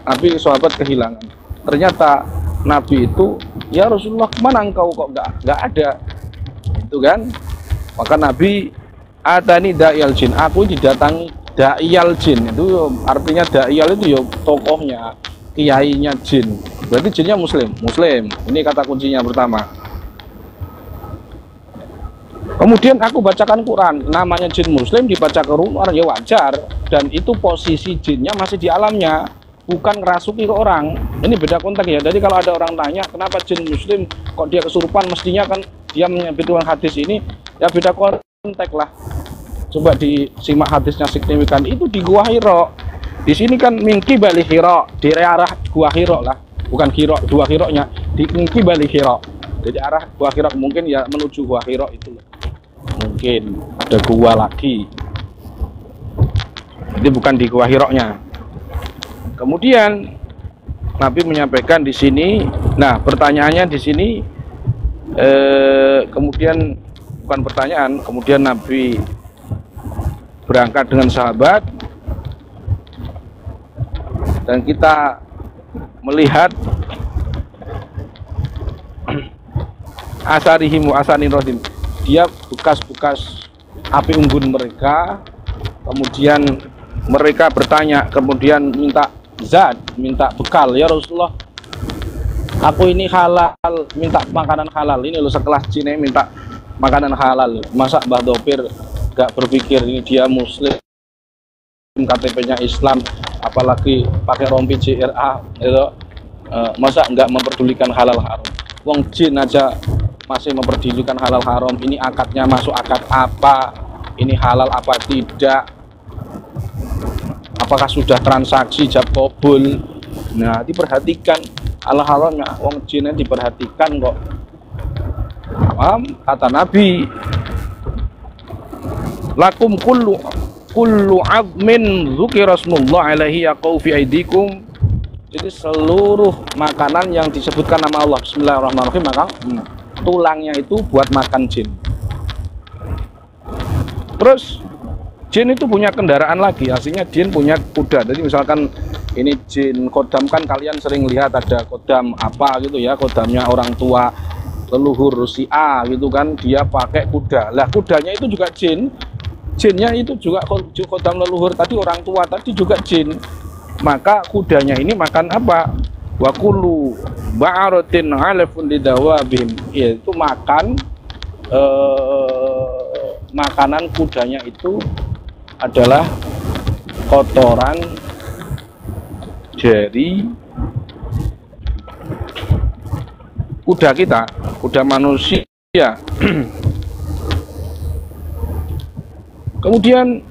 Nabi sahabat kehilangan. Ternyata Nabi itu, ya Rasulullah, kemana engkau kok nggak ada? Itu kan? Maka Nabi atani da'iyal jin. Aku didatangi da'iyal jin. Itu artinya da'iyal itu ya tokohnya, kiainya jin. Berarti jinnya muslim. Muslim. Ini kata kuncinya pertama. Kemudian aku bacakan Quran, namanya jin muslim dibaca ke rumah ya wajar, dan itu posisi jinnya masih di alamnya, bukan ngerasuki ke orang. Ini beda konteks ya. Jadi kalau ada orang tanya kenapa jin muslim kok dia kesurupan, mestinya kan dia menyebutkan hadis ini, ya beda konteks lah. Coba disimak hadisnya signifikan, itu di Gua Hira. Di sini kan mingki bali Hira, di arah Gua Hira lah, bukan Hira, dua Hiranya di mingki bali Hira. Jadi arah Gua Hira mungkin ya menuju Gua Hira itu. Mungkin ada gua lagi. Jadi bukan di Gua Hira-nya. Kemudian Nabi menyampaikan di sini. Nah, pertanyaannya di sini kemudian bukan pertanyaan, kemudian Nabi berangkat dengan sahabat dan kita melihat asarihim wa asanin rohim, dia bekas-bekas api unggun mereka. Kemudian mereka bertanya, kemudian minta zat, minta bekal, ya Rasulullah, aku ini halal, minta makanan halal. Ini loh, sekelas Cina minta makanan halal. Masa Mbah Dhofir gak berpikir ini dia muslim, KTP-nya Islam, apalagi pakai rompi JRA itu, masa nggak memperdulikan halal haram? Wong jin aja masih memperdulikan halal haram. Ini akadnya masuk akad apa? Ini halal apa tidak? Apakah sudah transaksi jab kabul? Nah, diperhatikan halal haramnya. Wong jinnya diperhatikan kok. Paham? Kata Nabi, lakum kullu azmin dzukira rasmullah alaihi yaqau fi aidikum. Jadi seluruh makanan yang disebutkan nama Allah, bismillahirrahmanirrahim, maka tulangnya itu buat makan jin. Terus jin itu punya kendaraan lagi, aslinya jin punya kuda. Jadi misalkan ini jin kodam, kan kalian sering lihat ada kodam apa gitu ya, kodamnya orang tua leluhur si A gitu kan, dia pakai kuda. Lah kudanya itu juga jin, jinnya itu juga kodam leluhur tadi, orang tua tadi juga jin. Maka kudanya ini makan apa? Wa kullu ba'aratin 'alafun lidawabihim, yaitu makan makanan kudanya itu adalah kotoran dari kuda kita, kuda manusia. Kemudian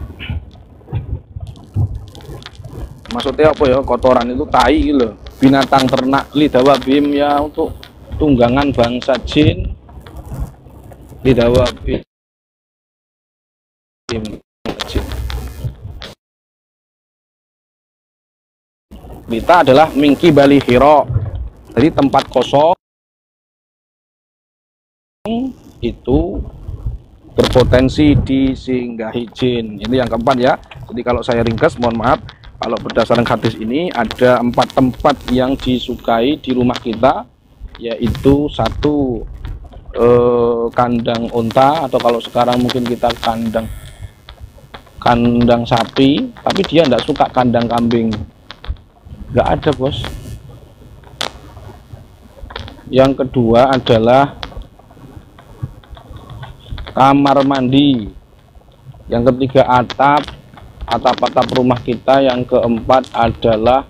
maksudnya apa ya, kotoran itu tai gitu, binatang ternak lidawabim, ya untuk tunggangan bangsa jin bidawabi kita adalah mingki bali hiro, jadi tempat kosong itu berpotensi disinggahi jin. Ini yang keempat ya. Jadi kalau saya ringkas, mohon maaf, kalau berdasarkan hadis ini ada 4 tempat yang disukai di rumah kita, yaitu 1 kandang unta, atau kalau sekarang mungkin kita kandang sapi, tapi dia tidak suka kandang kambing, nggak ada bos. Yang kedua adalah kamar mandi. Yang ketiga atap rumah kita. Yang keempat adalah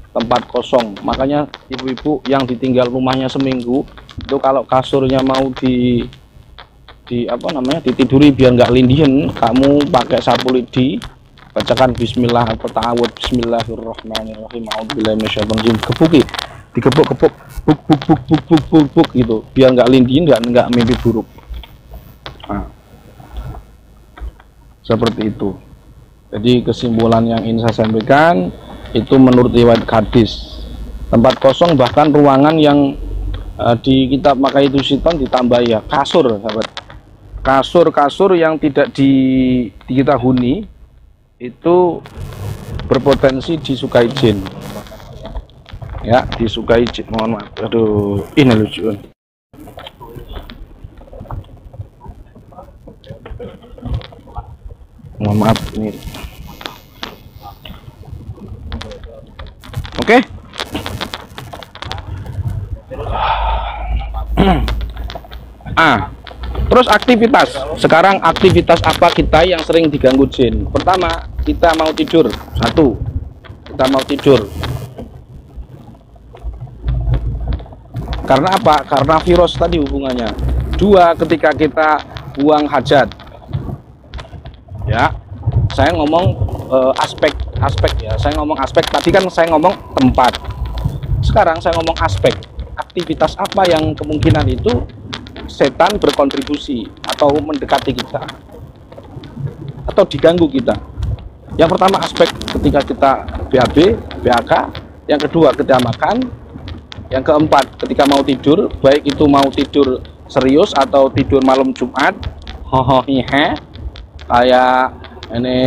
tempat kosong. Makanya ibu-ibu yang ditinggal rumahnya seminggu itu kalau kasurnya mau ditiduri biar nggak lindian, kamu pakai sapu lidi, bacakan bismillah atau ta'awud bismillahirrahmanirrahim a'udzubillahi minasyaitonir rajim, gepuki, digebuk-gebuk buk gitu biar nggak lindian, nggak mimpi buruk. Nah, seperti itu. Jadi kesimpulan yang ingin saya sampaikan itu menurut riwayat hadis, tempat kosong bahkan ruangan yang di kitab Makai itu Siton ditambah ya kasur, sahabat. Kasur yang tidak kita huni itu berpotensi disukai jin. Ya, disukai jin. Mohon maaf. Aduh, ini lucu. Mohon maaf ini. Oke. Terus aktivitas. Sekarang aktivitas apa kita yang sering diganggu jin? Pertama, kita mau tidur. 1. Kita mau tidur. Karena apa? Karena virus tadi hubungannya. 2, ketika kita buang hajat. Ya, saya ngomong aspek ya. Saya ngomong aspek, tadi kan saya ngomong tempat. Sekarang saya ngomong aspek. Aktivitas apa yang kemungkinan itu setan berkontribusi atau mendekati kita atau diganggu kita. Yang pertama aspek ketika kita BAB, BAK. Yang kedua ketika makan. Yang keempat ketika mau tidur, baik itu mau tidur serius atau tidur malam Jumat. Kayak ini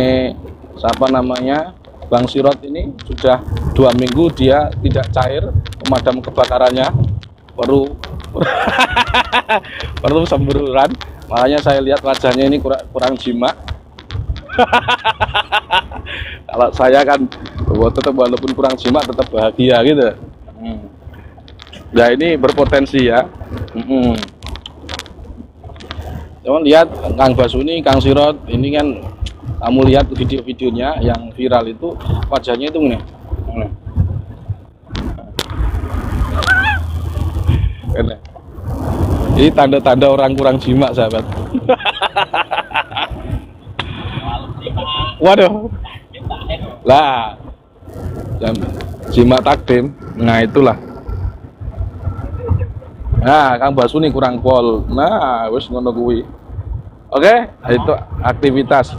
siapa namanya, Bang Sirot ini sudah 2 minggu dia tidak cair pemadam kebakarannya, perlu sembururan. Makanya saya lihat wajahnya ini kurang jimak. Kalau saya kan tetap walaupun kurang jimak tetap bahagia gitu. Ya ini berpotensi ya. Cuman lihat Kang Basuni, Kang Sirot ini kan, kamu lihat video-videonya yang viral itu, wajahnya itu nih. Ini tanda-tanda orang kurang jimak, sahabat. Waduh. Lah. Jimak takdim. Nah, itulah. Nah, Kang Basuni kurang pol. Nah, wis ngono kuwi. Oke, itu aktivitas.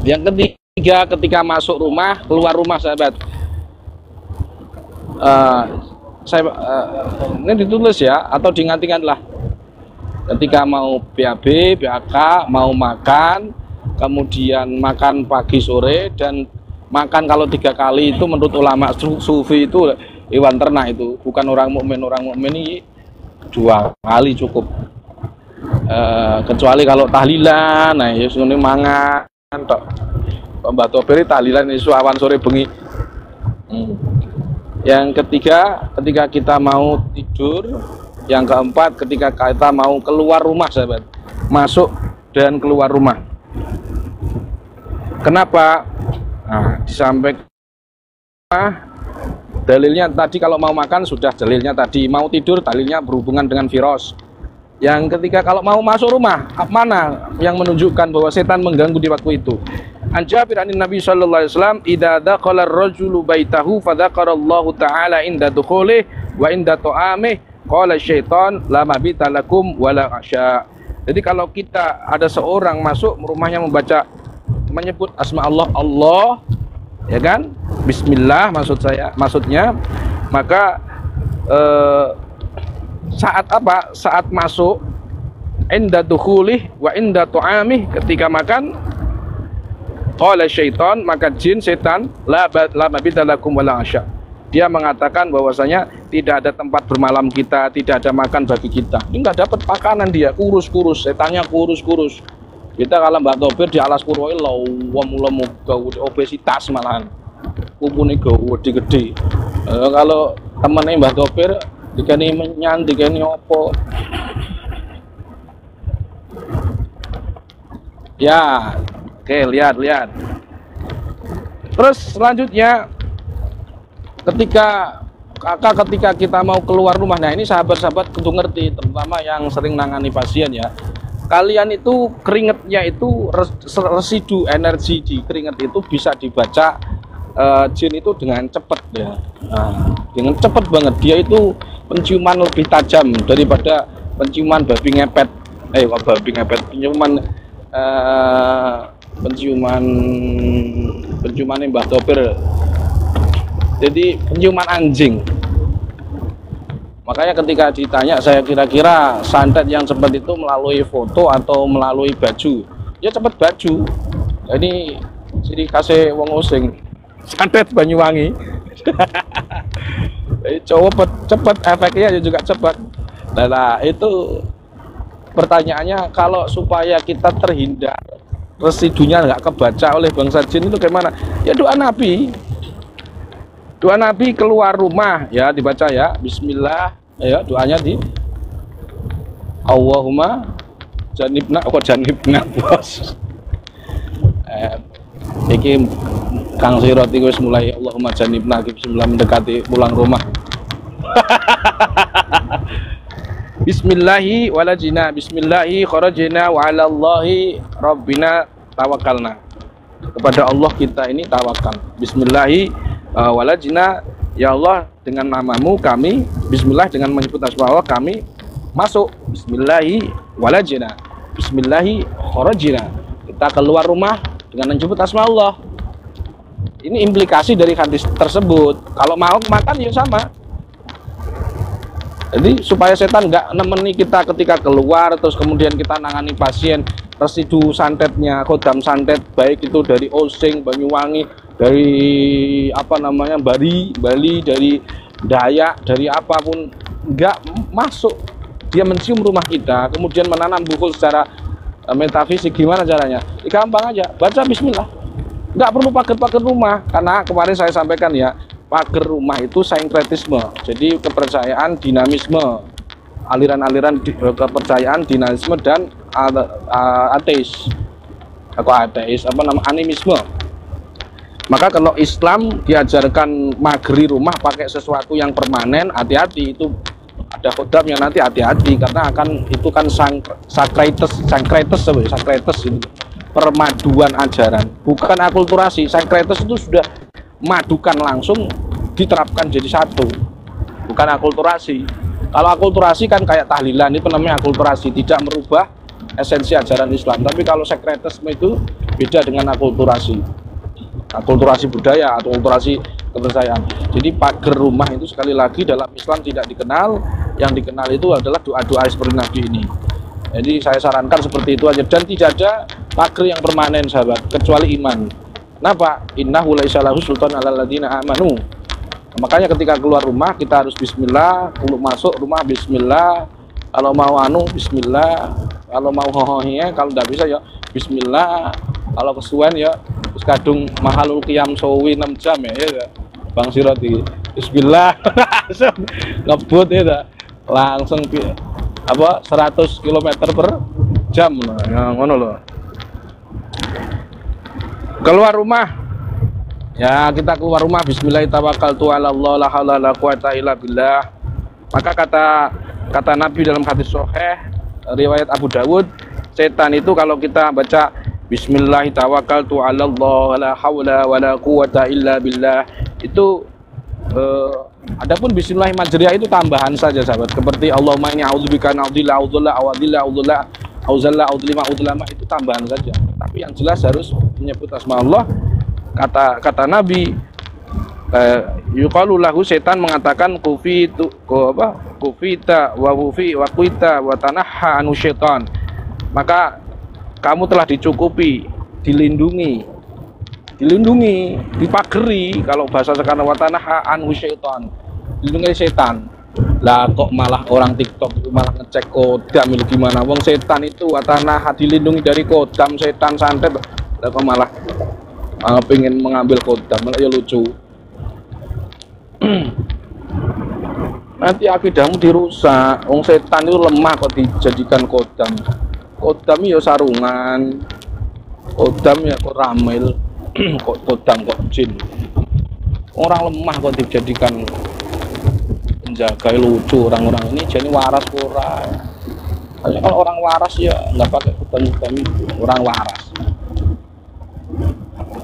Yang ketiga, ketika masuk rumah, keluar rumah, sahabat. Ini ditulis ya, atau diingat-ingat lah. Ketika mau BAB, BAK, mau makan, kemudian makan pagi sore, dan makan kalau 3 kali itu menurut ulama sufi itu hewan ternak itu, bukan orang mukmin. Orang mukmin ini 2 kali cukup. Kecuali kalau tahlilan, nah ya ini mangan tok. Mbak Toberi tahlilan isu awan sore bengi. Yang ketiga, ketika kita mau tidur. Yang keempat, ketika kita mau keluar rumah, sahabat. Masuk dan keluar rumah. Kenapa? Nah, disampaikan dalilnya tadi, kalau mau makan sudah dalilnya tadi, mau tidur dalilnya berhubungan dengan virus. Yang ketika kalau mau masuk rumah, mana yang menunjukkan bahwa setan mengganggu di waktu itu? An Jabir an Nabi sallallahu alaihi wasallam, idza dakhala ar-rajulu baitahu fa dzakarallahu ta'ala inda dukhulih wa inda ta'amih qala syaitan la mabita lakum wala asya. Jadi kalau kita ada seorang masuk rumahnya menyebut asma Allah, Allah, ya kan? Bismillah maksudnya, maka saat apa? Saat masuk, inda dukhulih wa inda tu'amih, ketika makan, qala syaitan, maka jin setan la mabita lakum wala asya. Dia mengatakan bahwasanya tidak ada tempat bermalam kita, tidak ada makan bagi kita. Ini nggak dapat makanan, dia kurus-kurus, setannya kurus-kurus. Kita kalau Mbak Topir di alas purwoe lemu obesitas malahan. Kupune gede-gede. Kalau temennya Mbak Topir dikani menyan, dikani opo. Ya, oke, lihat. Terus selanjutnya ketika kita mau keluar rumah, nah ini sahabat-sahabat tentu ngerti, terutama yang sering nangani pasien ya. Kalian itu keringetnya itu residu energi di keringet itu bisa dibaca jin itu dengan cepat ya. Nah, dengan cepat banget, dia itu penciuman lebih tajam daripada penciuman babi ngepet. Penciuman Mbah Topir. Jadi penciuman anjing. Makanya ketika ditanya, saya kira-kira santet yang cepat itu melalui foto atau melalui baju. Ya cepat baju. Ini ciri khasnya wong osing. Santet Banyuwangi. Cepat efeknya juga cepat. Nah, itu pertanyaannya, kalau supaya kita terhindar residunya nggak kebaca oleh bangsa jin itu gimana? Ya doa Nabi. Doa Nabi keluar rumah ya dibaca ya, Bismillah, ya doanya di Allahumma janibna bos. Iki Kang Siroti wis mulai Allahumma janibna, bismillah mendekati pulang rumah. Bismillahi walajina, bismillahi kharajina wa 'alallahi rabbina tawakkalna. Kepada Allah kita ini tawakal. Bismillahi walajina, ya Allah dengan namamu kami, bismillah dengan menyebut asma Allah kami masuk, bismillahi walajina, bismillahi kharajina, kita keluar rumah dengan menyebut asma Allah. Ini implikasi dari hadis tersebut. Kalau mau makan ya sama. Jadi supaya setan nggak nemeni kita ketika keluar, terus kemudian kita nangani pasien, residu santetnya, kodam santet baik itu dari Osing, Banyuwangi, dari Bali, dari Dayak, dari apapun, nggak masuk. Dia mencium rumah kita, kemudian menanam bukul secara metafisik. Gimana caranya? Gampang aja, baca Bismillah. Nggak perlu pagar-pagar rumah, karena kemarin saya sampaikan ya, pagar rumah itu sinkretisme, jadi kepercayaan, dinamisme, aliran-aliran kepercayaan, dinamisme dan ateis, animisme. Maka kalau Islam diajarkan mageri rumah pakai sesuatu yang permanen, hati-hati, itu ada kodamnya nanti, hati-hati, karena itu kan sankretes itu permaduan ajaran, bukan akulturasi. Sankretes itu sudah madukan langsung, diterapkan jadi satu, bukan akulturasi. Kalau akulturasi kan kayak tahlilan, itu namanya akulturasi, tidak merubah esensi ajaran Islam. Tapi kalau sekretisme itu beda dengan akulturasi budaya atau akulturasi kepercayaan. Jadi pagar rumah itu sekali lagi dalam Islam tidak dikenal. Yang dikenal itu adalah doa-doa seperti Nabi ini. Jadi saya sarankan seperti itu aja, dan tidak ada pagar yang permanen sahabat kecuali iman. Kenapa? Innahu laisa lahu sultan 'alal ladzina amanu. Makanya ketika keluar rumah kita harus bismillah, kalau masuk rumah bismillah, kalau mau bismillah, kalau mau hohohnya, kalau tidak bisa ya bismillah, kalau kesuwen ya terus kadung mahalul qiyam sawi 6 jam ya Bang Siroti. Bismillah. Langsung ngebut ya langsung 100 km per jam. Nah, ngono loh. Keluar rumah ya, kita keluar rumah bismillahirrahmanirrahim, ala Allah la haula la quwata illa billah. Maka kata Nabi dalam hadis sahih riwayat Abu Dawud, setan itu kalau kita baca bismillahirrahmanirrahim, ala Allah la haula wa la quwata illa billah, itu Adapun bismillah majriha itu tambahan saja sahabat, seperti Allahumma inni a'udzubika an a'udzulla auzalla audlima itu tambahan saja. Tapi yang jelas harus menyebut asma Allah. Kata Nabi, yuqalu lahu, setan mengatakan kufita wa quita wa tanahha anu syaitan. Maka kamu telah dicukupi, dilindungi, dipageri, kalau bahasa sekarang, wa tanahha anu syaitan, dilindungi setan. Lah kok malah orang TikTok itu malah ngecek kodam itu gimana? Wong setan itu wa tanahha dilindungi dari kodam, setan santet. Lah kok malah pengen mengambil kodam, malah ya lucu. Nanti akidahmu dirusak. Wong setan itu lemah kok dijadikan kodam. Kodam ya sarungan, kodam ya kok ramil, kok kodam kok jin. Orang lemah kok dijadikan penjaga, lucu orang-orang ini. Jadi waras ora. Kalau orang waras ya nggak pakai kodam itu. Orang waras.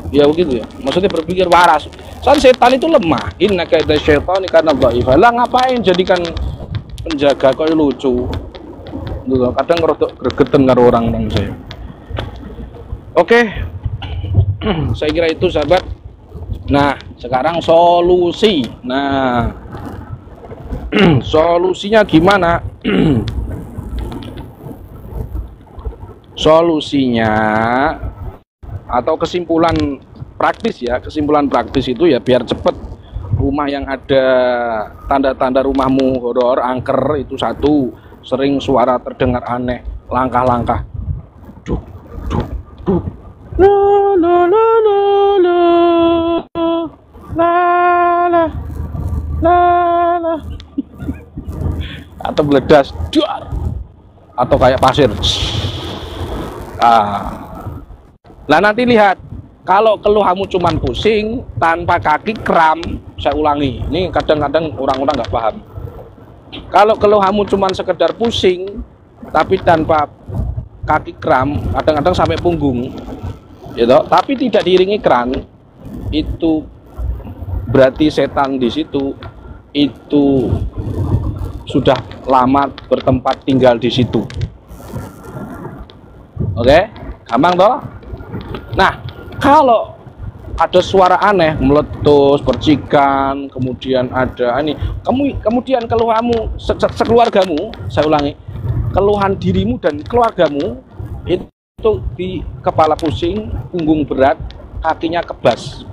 Ya begitu ya. Maksudnya berpikir waras. Soal setan itu lemah. Inna kaida syaitani kana dhaifah. Lah ngapain jadikan penjaga kok lucu. Kadang ngerotok gregeten karo orang saya. Oke. Saya kira itu sahabat. Nah, sekarang solusi. Nah, solusinya gimana? Solusinya atau kesimpulan praktis ya, kesimpulan praktis itu ya biar cepet. Rumah yang ada tanda-tanda rumahmu horor, angker itu satu, sering suara terdengar aneh, langkah-langkah, duk duk duk, la la la la la la la la la, atau meledas, duar, atau kayak pasir. Nah nanti lihat, kalau keluhanmu cuman pusing tanpa kaki kram, saya ulangi, ini kadang-kadang orang-orang nggak paham. Kalau keluhanmu cuman sekedar pusing tapi tanpa kaki kram, kadang-kadang sampai punggung, gitu, tapi tidak diiringi kram, itu berarti setan di situ itu sudah lama bertempat tinggal di situ. Oke, gampang toh? Nah, kalau ada suara aneh, meletus, percikan, kemudian ada ini, kemudian keluhanmu sekeluargamu, saya ulangi, keluhan dirimu dan keluargamu itu di kepala pusing, punggung berat, kakinya kebas.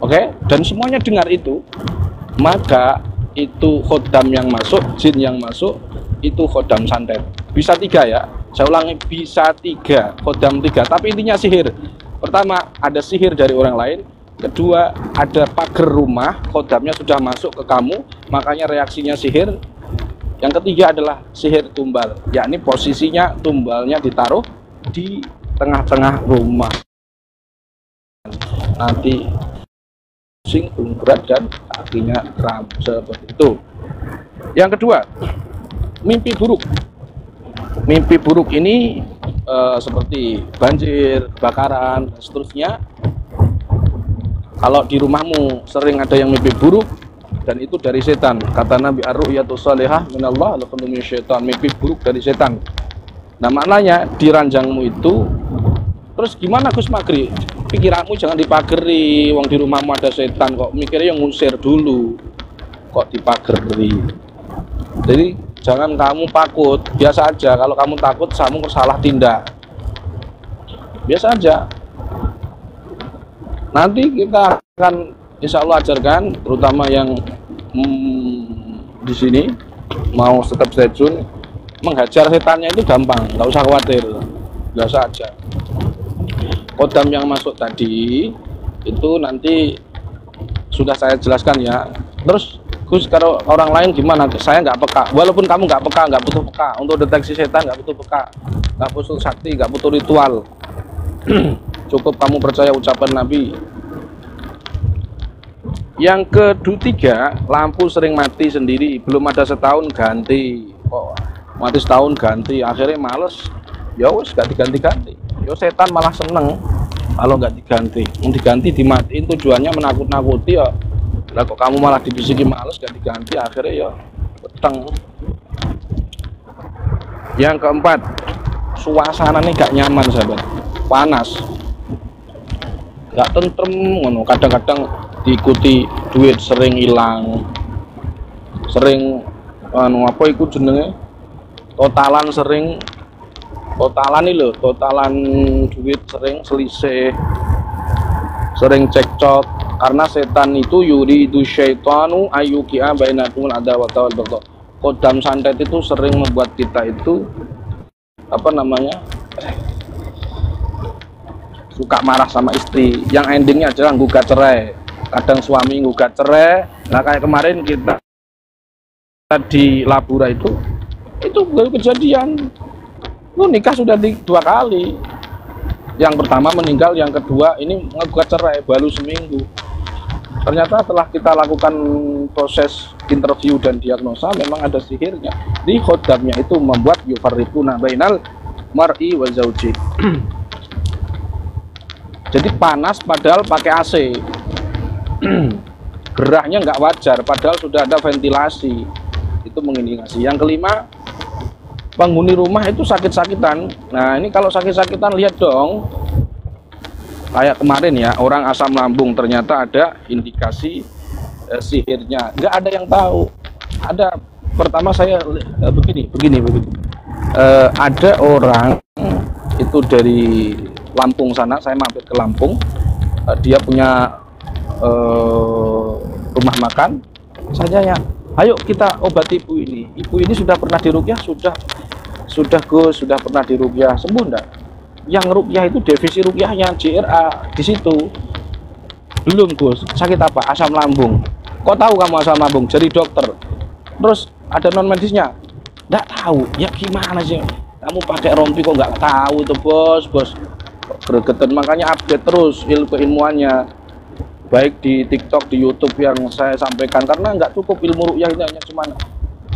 Oke, dan semuanya dengar itu, maka itu khodam yang masuk, jin yang masuk, itu khodam santet. Bisa 3 ya, saya ulangi, bisa 3, khodam 3, tapi intinya sihir. Pertama, ada sihir dari orang lain. Kedua, ada pagar rumah, khodamnya sudah masuk ke kamu, makanya reaksinya sihir. Yang ketiga adalah sihir tumbal, yakni posisinya tumbalnya ditaruh di tengah-tengah rumah. Nanti pusing, berat, dan kakinya kram, seperti itu. Yang kedua, mimpi buruk. Mimpi buruk ini seperti banjir, kebakaran, dan seterusnya. Kalau di rumahmu sering ada yang mimpi buruk, dan itu dari setan. Kata Nabi, ar-ru'yatu shalihah minallah lakum min syaitan. Mimpi buruk dari setan. Nah maknanya di ranjangmu itu, terus gimana Gus Magri? Pikiranmu jangan dipageri, wong di rumahmu ada setan, kok mikirnya yang ngusir dulu, kok dipageri. Jadi jangan kamu takut, biasa aja. Kalau kamu takut, kamu salah tindak. Biasa aja. Nanti kita akan insya Allah ajarkan, terutama yang di sini mau tetap stay tune. Menghajar setannya itu gampang, nggak usah khawatir, biasa aja. Kodam yang masuk tadi itu nanti sudah saya jelaskan ya. Terus Gus, kalau orang lain gimana? Saya nggak peka. Walaupun kamu nggak peka, nggak butuh peka untuk deteksi setan, nggak butuh peka, nggak butuh sakti, nggak butuh ritual. Cukup kamu percaya ucapan Nabi. Yang ketiga, lampu sering mati sendiri, belum ada setahun ganti. Kok mati setahun ganti, akhirnya males. Ya wes gak diganti-ganti. Yo setan malah seneng kalau nggak diganti. Yang diganti dimatiin tujuannya menakut-nakuti ya. Lah kok kamu malah dibisiki males gak diganti, akhirnya ya peteng. Yang keempat, suasana nih gak nyaman sahabat, panas, gak tentrem ngono. Kadang-kadang diikuti duit sering hilang, sering apa iku jenenge, totalan sering, totalan nih loh, totalan duit sering selisih, sering cekcok. Karena setan itu yuridu syaitanu ayyuki'a bainakumul adawata wal baghdha. Kodam santet itu sering membuat kita itu apa namanya, suka marah sama istri, yang endingnya adalah gugat cerai. Kadang suami gugat cerai. Nah kayak kemarin kita di Labura itu baru kejadian. Lu nikah sudah 2 kali. Yang pertama meninggal, yang kedua ini ngegugat cerai baru seminggu. Ternyata setelah kita lakukan proses interview dan diagnosa, memang ada sihirnya. Di khodamnya itu membuat yufarriquna bainal mar'i wa zauji. Jadi panas padahal pakai AC. Gerahnya nggak wajar padahal sudah ada ventilasi. Itu mengindikasi. Yang kelima, penghuni rumah itu sakit-sakitan. Nah ini kalau sakit-sakitan lihat dong. Kayak kemarin ya, orang asam lambung, ternyata ada indikasi sihirnya. Nggak ada yang tahu. Ada, pertama saya begini. Ada orang itu dari Lampung sana, saya mampir ke Lampung. Dia punya rumah makan. Saya ya, ayo kita obati ibu ini. Ibu ini sudah pernah diruqyah, sudah Gus, sudah pernah diruqyah, sembuh enggak? Yang ruqyah itu divisi ruqyahnya JRA di situ. Belum Gus, sakit apa? Asam lambung. Kok tahu kamu asam lambung? Jadi dokter. Terus ada non medisnya? Nggak tahu. Ya gimana sih? Kamu pakai rompi kok nggak tahu itu bos. Gregetan, makanya update terus keilmuannya. Baik di TikTok, di YouTube yang saya sampaikan, karena nggak cukup ilmu ruqyah ini hanya cuma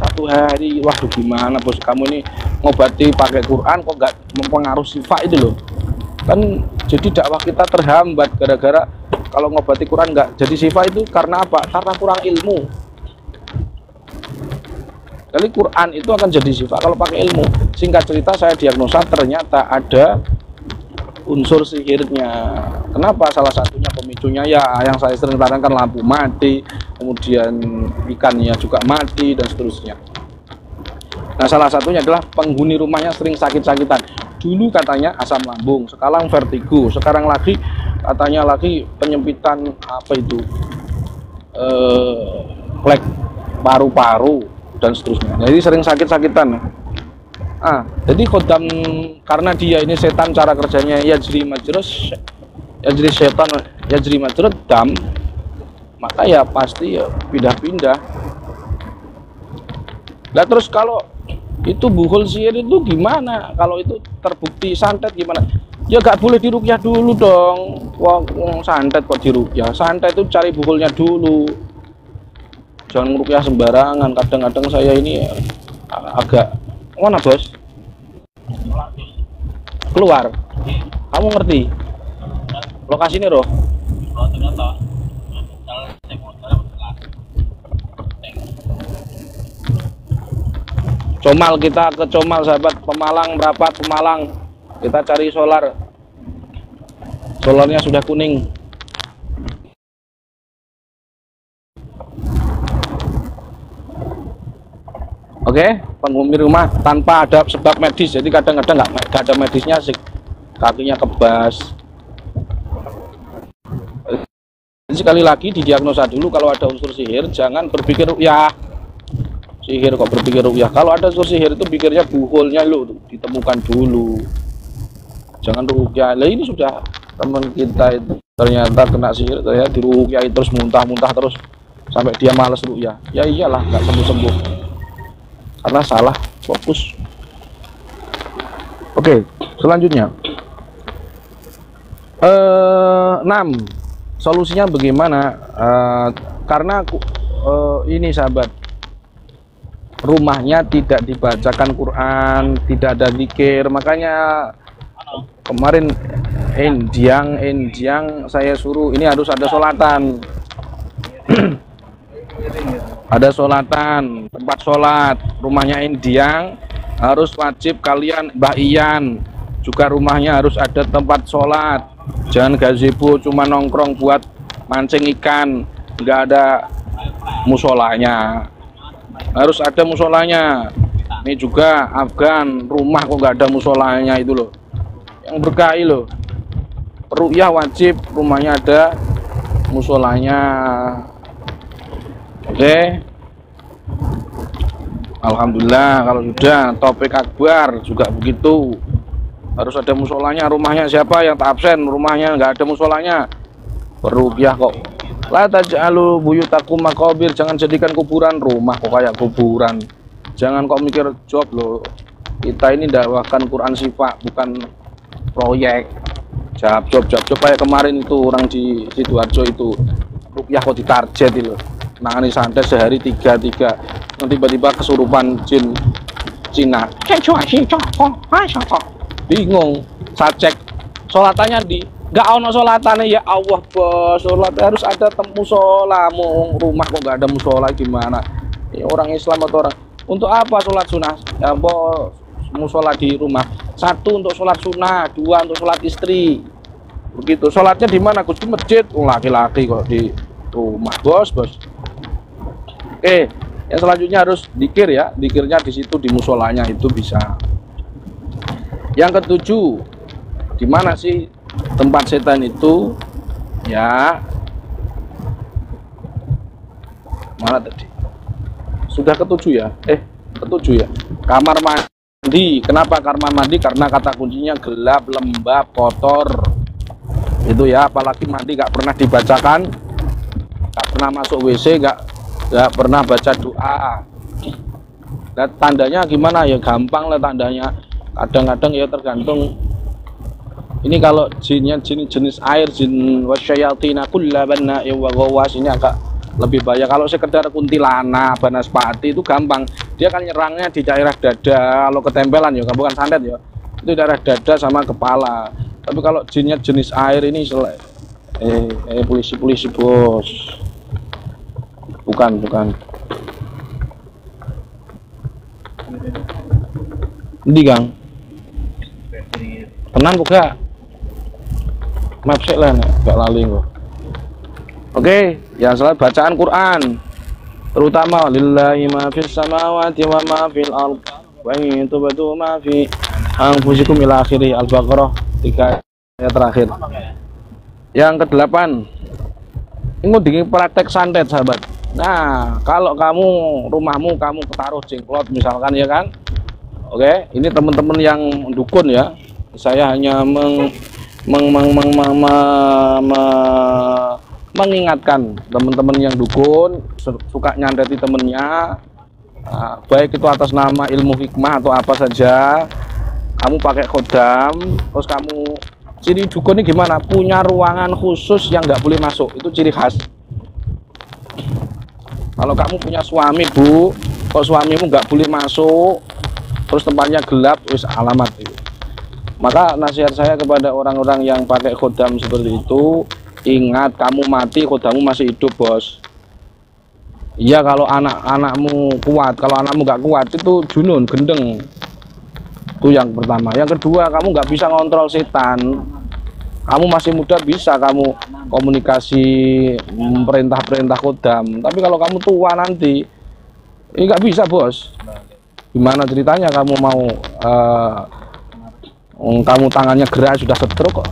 1 hari. Waduh gimana bos, kamu ini ngobati pakai Quran kok nggak mempengaruhi sifat itu loh. Kan jadi dakwah kita terhambat gara-gara kalau ngobati Quran nggak jadi sifat itu karena apa? Karena kurang ilmu. Kali Quran itu akan jadi sifat kalau pakai ilmu. Singkat cerita, saya diagnosa ternyata ada unsur sihirnya. Kenapa? Salah satunya pemicunya ya yang saya sering terangkan, lampu mati, kemudian ikannya juga mati dan seterusnya. Nah salah satunya adalah penghuni rumahnya sering sakit-sakitan. Dulu katanya asam lambung, sekarang vertigo, sekarang lagi katanya lagi penyempitan apa itu, plek paru-paru dan seterusnya. Jadi sering sakit-sakitan. Jadi khodam, karena dia ini setan, cara kerjanya yajri majrad dam, maka ya pasti ya pindah-pindah. Nah terus kalau itu buhul sihir itu gimana? Kalau itu terbukti santet gimana? Ya gak boleh diruqyah dulu dong. Wong santet kok diruqyah? Santet itu cari buhulnya dulu. Jangan meruqyah sembarangan. Kadang-kadang saya ini agak mana bos? Keluar. Kamu ngerti? Lokasinya roh? Comal, kita ke Comal sahabat, Pemalang, merapat Pemalang. Kita cari solar. Solarnya sudah kuning. Oke, penghuni rumah tanpa ada sebab medis, jadi kadang-kadang nggak ada medisnya sih, kakinya kebas. Jadi sekali lagi didiagnosa dulu. Kalau ada unsur sihir, jangan berpikir ruqyah. Sihir kok berpikir ruqyah? Kalau ada unsur sihir itu pikirnya buhulnya lo ditemukan dulu. Jangan ruqyah. Lah ini sudah teman kita itu ternyata kena sihir, saya diruqyah terus muntah-muntah terus sampai dia malas ruqyah. Ya iyalah, nggak sembuh-sembuh. Karena salah fokus. Oke, selanjutnya 6. Solusinya bagaimana? Karena ini sahabat, rumahnya tidak dibacakan Quran, tidak ada zikir, makanya kemarin endiang saya suruh ini harus ada sholatan. Ada sholatan, tempat sholat, rumahnya Indiang, harus wajib kalian Mbah Iyan juga rumahnya harus ada tempat sholat. Jangan gazebo cuma nongkrong buat mancing ikan, nggak ada musolanya. Harus ada musolanya. Ini juga Afgan, rumah kok nggak ada musolanya itu loh. Yang berkahi loh. Ru'yah wajib rumahnya ada musolanya. Oke. Alhamdulillah kalau sudah. Topik akbar juga begitu. Harus ada musolanya. Rumahnya siapa yang tak absen? Rumahnya nggak ada musolanya. Berupiah kok. La taj'alu buyutakum maqabir. Jangan jadikan kuburan. Rumah kok kayak kuburan. Jangan kok mikir job loh. Kita ini dakwahkan Quran sifat, bukan proyek. Job kayak kemarin itu orang di Sidoarjo itu. Rupiah kok ditarget itu. Nangani santet sehari 3 tiba-tiba kesurupan jin Cina. Bingung. Saya cek sholatannya di nggak ono sholatannya, ya Allah bos. Sholat harus ada musola. Mau rumah kok nggak ada musola gimana? Ya, orang Islam atau orang untuk apa sholat sunnah? Ya bos, musola di rumah. 1 untuk sholat sunnah, 2 untuk sholat istri. Begitu. Sholatnya di mana? Di masjid. Laki-laki kok di rumah bos. Oke, yang selanjutnya harus dikir ya. Dikirnya di situ di musolanya itu bisa. Yang ketujuh, di mana sih tempat setan itu? Ya, mana tadi? Sudah ketujuh ya? Ketujuh ya. Kamar mandi. Kenapa kamar mandi? Karena kata kuncinya gelap, lembab, kotor. Itu ya. Apalagi mandi nggak pernah dibacakan, nggak pernah masuk WC, nggak pernah baca doa. Nah, tandanya gimana ya? Gampang lah tandanya. Kadang-kadang ya tergantung. Ini kalau jinnya jenis air, jin wasyayatina kullabanna wa ghawas, ini agak lebih bahaya. Kalau sekedar kuntilanak, banaspati itu gampang. Dia kan nyerangnya di daerah dada. Kalau ketempelan ya, bukan santet ya. Itu daerah dada sama kepala. Tapi kalau jinnya jenis air ini polisi bos. Bukan. Ndi Kang? Tenang kok gak? Maaf sih lah, gak lali kok. Oke, yang salah bacaan Quran. Terutama lillahi ma fis samawati wa ma fil ardh wa in tubdu ma fi anfusikum ila akhiri Al-Baqarah 3 ayat terakhir. Yang ke-8, ini di praktek santet sahabat. Nah, kalau kamu rumahmu kamu taruh jengklot misalkan ya kan. Oke, ini teman-teman yang dukun ya. Saya hanya mengingatkan teman-teman yang dukun suka nyandeti temennya, baik itu atas nama ilmu hikmah atau apa saja. Kamu pakai khodam, terus kamu ciri dukun ini gimana? Punya ruangan khusus yang nggak boleh masuk, itu ciri khas. Kalau kamu punya suami bu, kalau suamimu nggak boleh masuk, terus tempatnya gelap, wis alamat itu. Maka nasihat saya kepada orang-orang yang pakai khodam seperti itu, ingat kamu mati, khodammu masih hidup bos. Iya kalau anak-anakmu kuat, kalau anakmu nggak kuat itu junun, gendeng. Itu yang pertama. Yang kedua, kamu nggak bisa ngontrol setan. Kamu masih muda bisa kamu komunikasi perintah-perintah khodam. Tapi kalau kamu tua nanti, ini nggak bisa bos. Gimana ceritanya kamu mau kamu tangannya gerak sudah stroke kok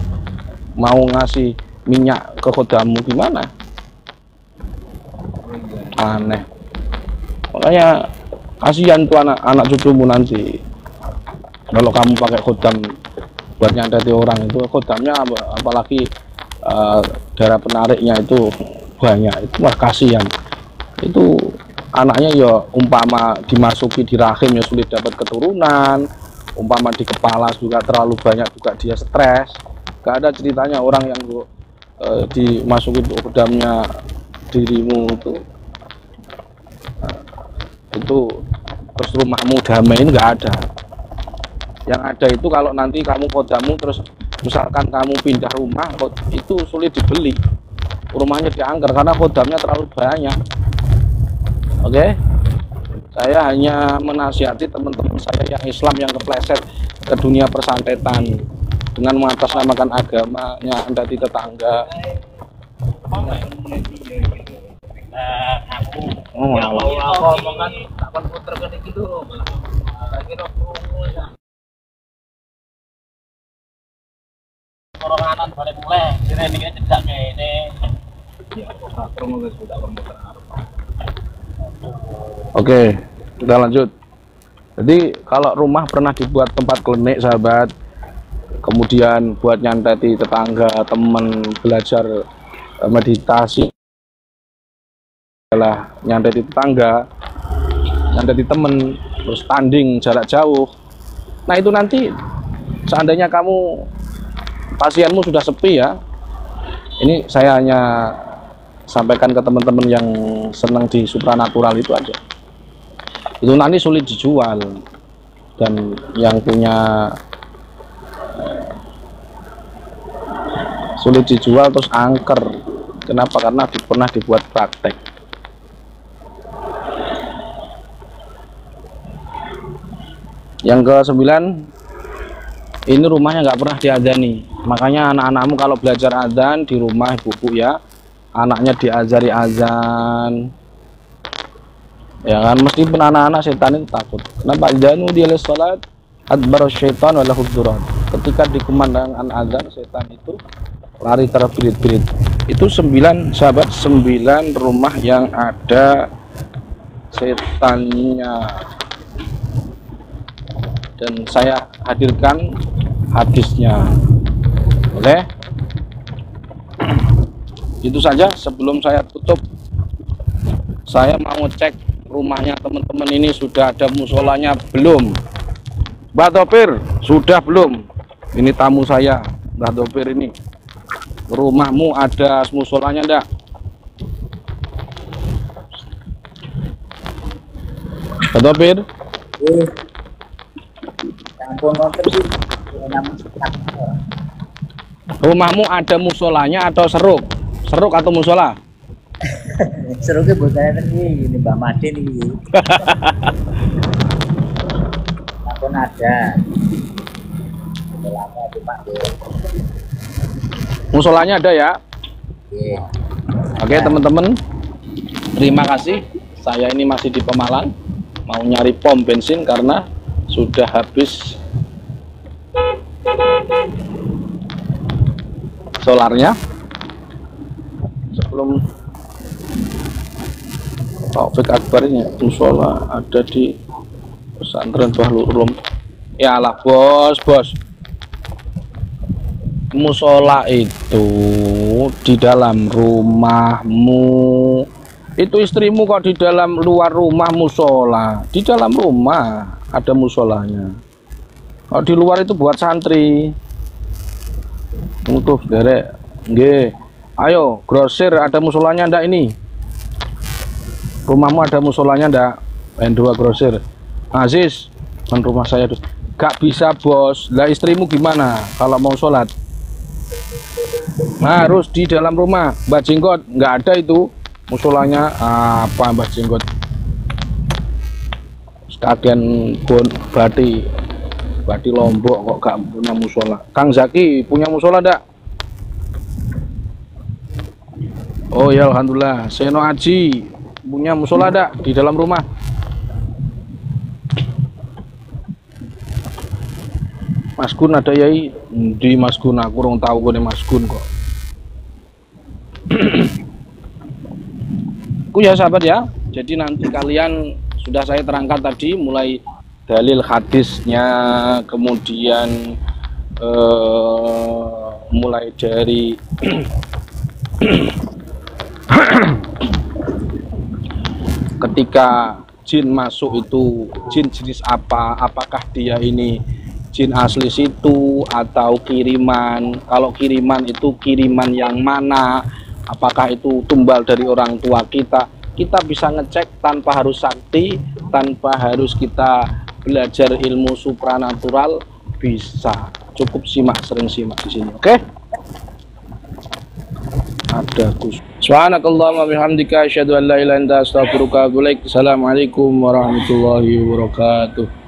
mau ngasih minyak ke khodammu gimana? Aneh. Makanya kasihan tuh anak cucumu nanti kalau kamu pakai khodam buat nyandati orang itu. Khodamnya apalagi darah penariknya itu banyak, itu mah kasihan. Itu anaknya ya umpama dimasuki di rahim ya sulit dapat keturunan, umpama di kepala juga terlalu banyak juga dia stres. Gak ada ceritanya orang yang dimasuki khodamnya dirimu itu terus rumahmu damai, ini nggak ada. Yang ada itu kalau nanti kamu khodammu terus misalkan kamu pindah rumah itu sulit dibeli. rumahnya diangker karena kodamnya terlalu banyak. Oke, saya hanya menasihati teman-teman saya yang Islam yang kepleset ke dunia persantetan dengan mengatasnamakan agamanya Anda di tetangga. Oke, kita lanjut. Jadi kalau rumah pernah dibuat tempat klinik sahabat, kemudian buat nyanteti tetangga, teman, belajar meditasi, adalah nyanteti tetangga, nyanteti teman, terus tanding jarak jauh. Nah itu nanti seandainya kamu pasienmu sudah sepi ya, ini saya hanya sampaikan ke teman-teman yang senang di supranatural itu aja. Itu nanti sulit dijual, dan yang punya sulit dijual terus angker. Kenapa? Karena pernah dibuat praktek. Yang ke-9, ini rumahnya nggak pernah diadzani. Makanya anak-anakmu kalau belajar adzan di rumah ibu-ibu ya, anaknya diajari azan, ya kan, meskipun anak-anak setan itu takut. Kenapa? Adzanu dia sholat adbar syaitan wala hudzuran. Ketika dikumandangkan azan, setan itu lari terbirit-birit. Itu 9 sahabat, 9 rumah yang ada setannya. Dan saya hadirkan hadisnya. Boleh? Itu saja. Sebelum saya tutup, saya mau cek rumahnya teman-teman ini sudah ada musolanya belum. Mbak Topir, sudah belum? Ini tamu saya, Mbak Topir ini. Rumahmu ada musolanya enggak? Mbak Topir? Rumahmu ada musolanya atau seruk? Seruk atau musola? Seruknya buat saya ini Mbak Made nih. Akun ada. Lama cuma musolanya ada ya? Iya. Oke teman-teman, terima kasih. Saya ini masih di Pemalang, mau nyari pom bensin karena sudah habis solarnya. Sebelum Taufik Akbar ini musola ada di pesantren Bahlul Ulum. Ya lah bos, musola itu di dalam rumahmu. Itu istrimu kok di dalam luar rumah musola. Di dalam rumah ada musolanya. Kalau di luar itu buat santri. Untuk derek, nggih. Ayo, grosir ada musolanya ndak ini? Rumahmu ada musolanya ndak? N2 grosir. Aziz, kan rumah saya tuh. Gak bisa bos. Lah istrimu gimana kalau mau sholat? Harus di dalam rumah. Mbak Jenggot nggak ada itu musolanya. Apa Mbak Jenggot? Sekalian pun Bati Lombok kok gak punya musola. Kang Zaki punya musola ndak? Oh ya alhamdulillah. Seno Aji punya musola ndak di dalam rumah? Mas Gun ada yai di Mas Gun, aku kurang tahu gue Mas Gun kok. Ya sahabat ya, jadi nanti kalian sudah saya terangkan tadi mulai dalil hadisnya, kemudian mulai dari ketika jin masuk itu jin jenis apa, apakah dia ini jin asli situ atau kiriman. Kalau kiriman itu kiriman yang mana, apakah itu tumbal dari orang tua kita bisa ngecek tanpa harus sakti, tanpa harus kita belajar ilmu supranatural, bisa. Cukup simak, sering simak di sini, oke? ada Gus. Subhanakallahumma bihamdika asyhadu an la ilaha illa anta astaghfiruka wa atubu ilaik. Assalamualaikum warahmatullahi wabarakatuh.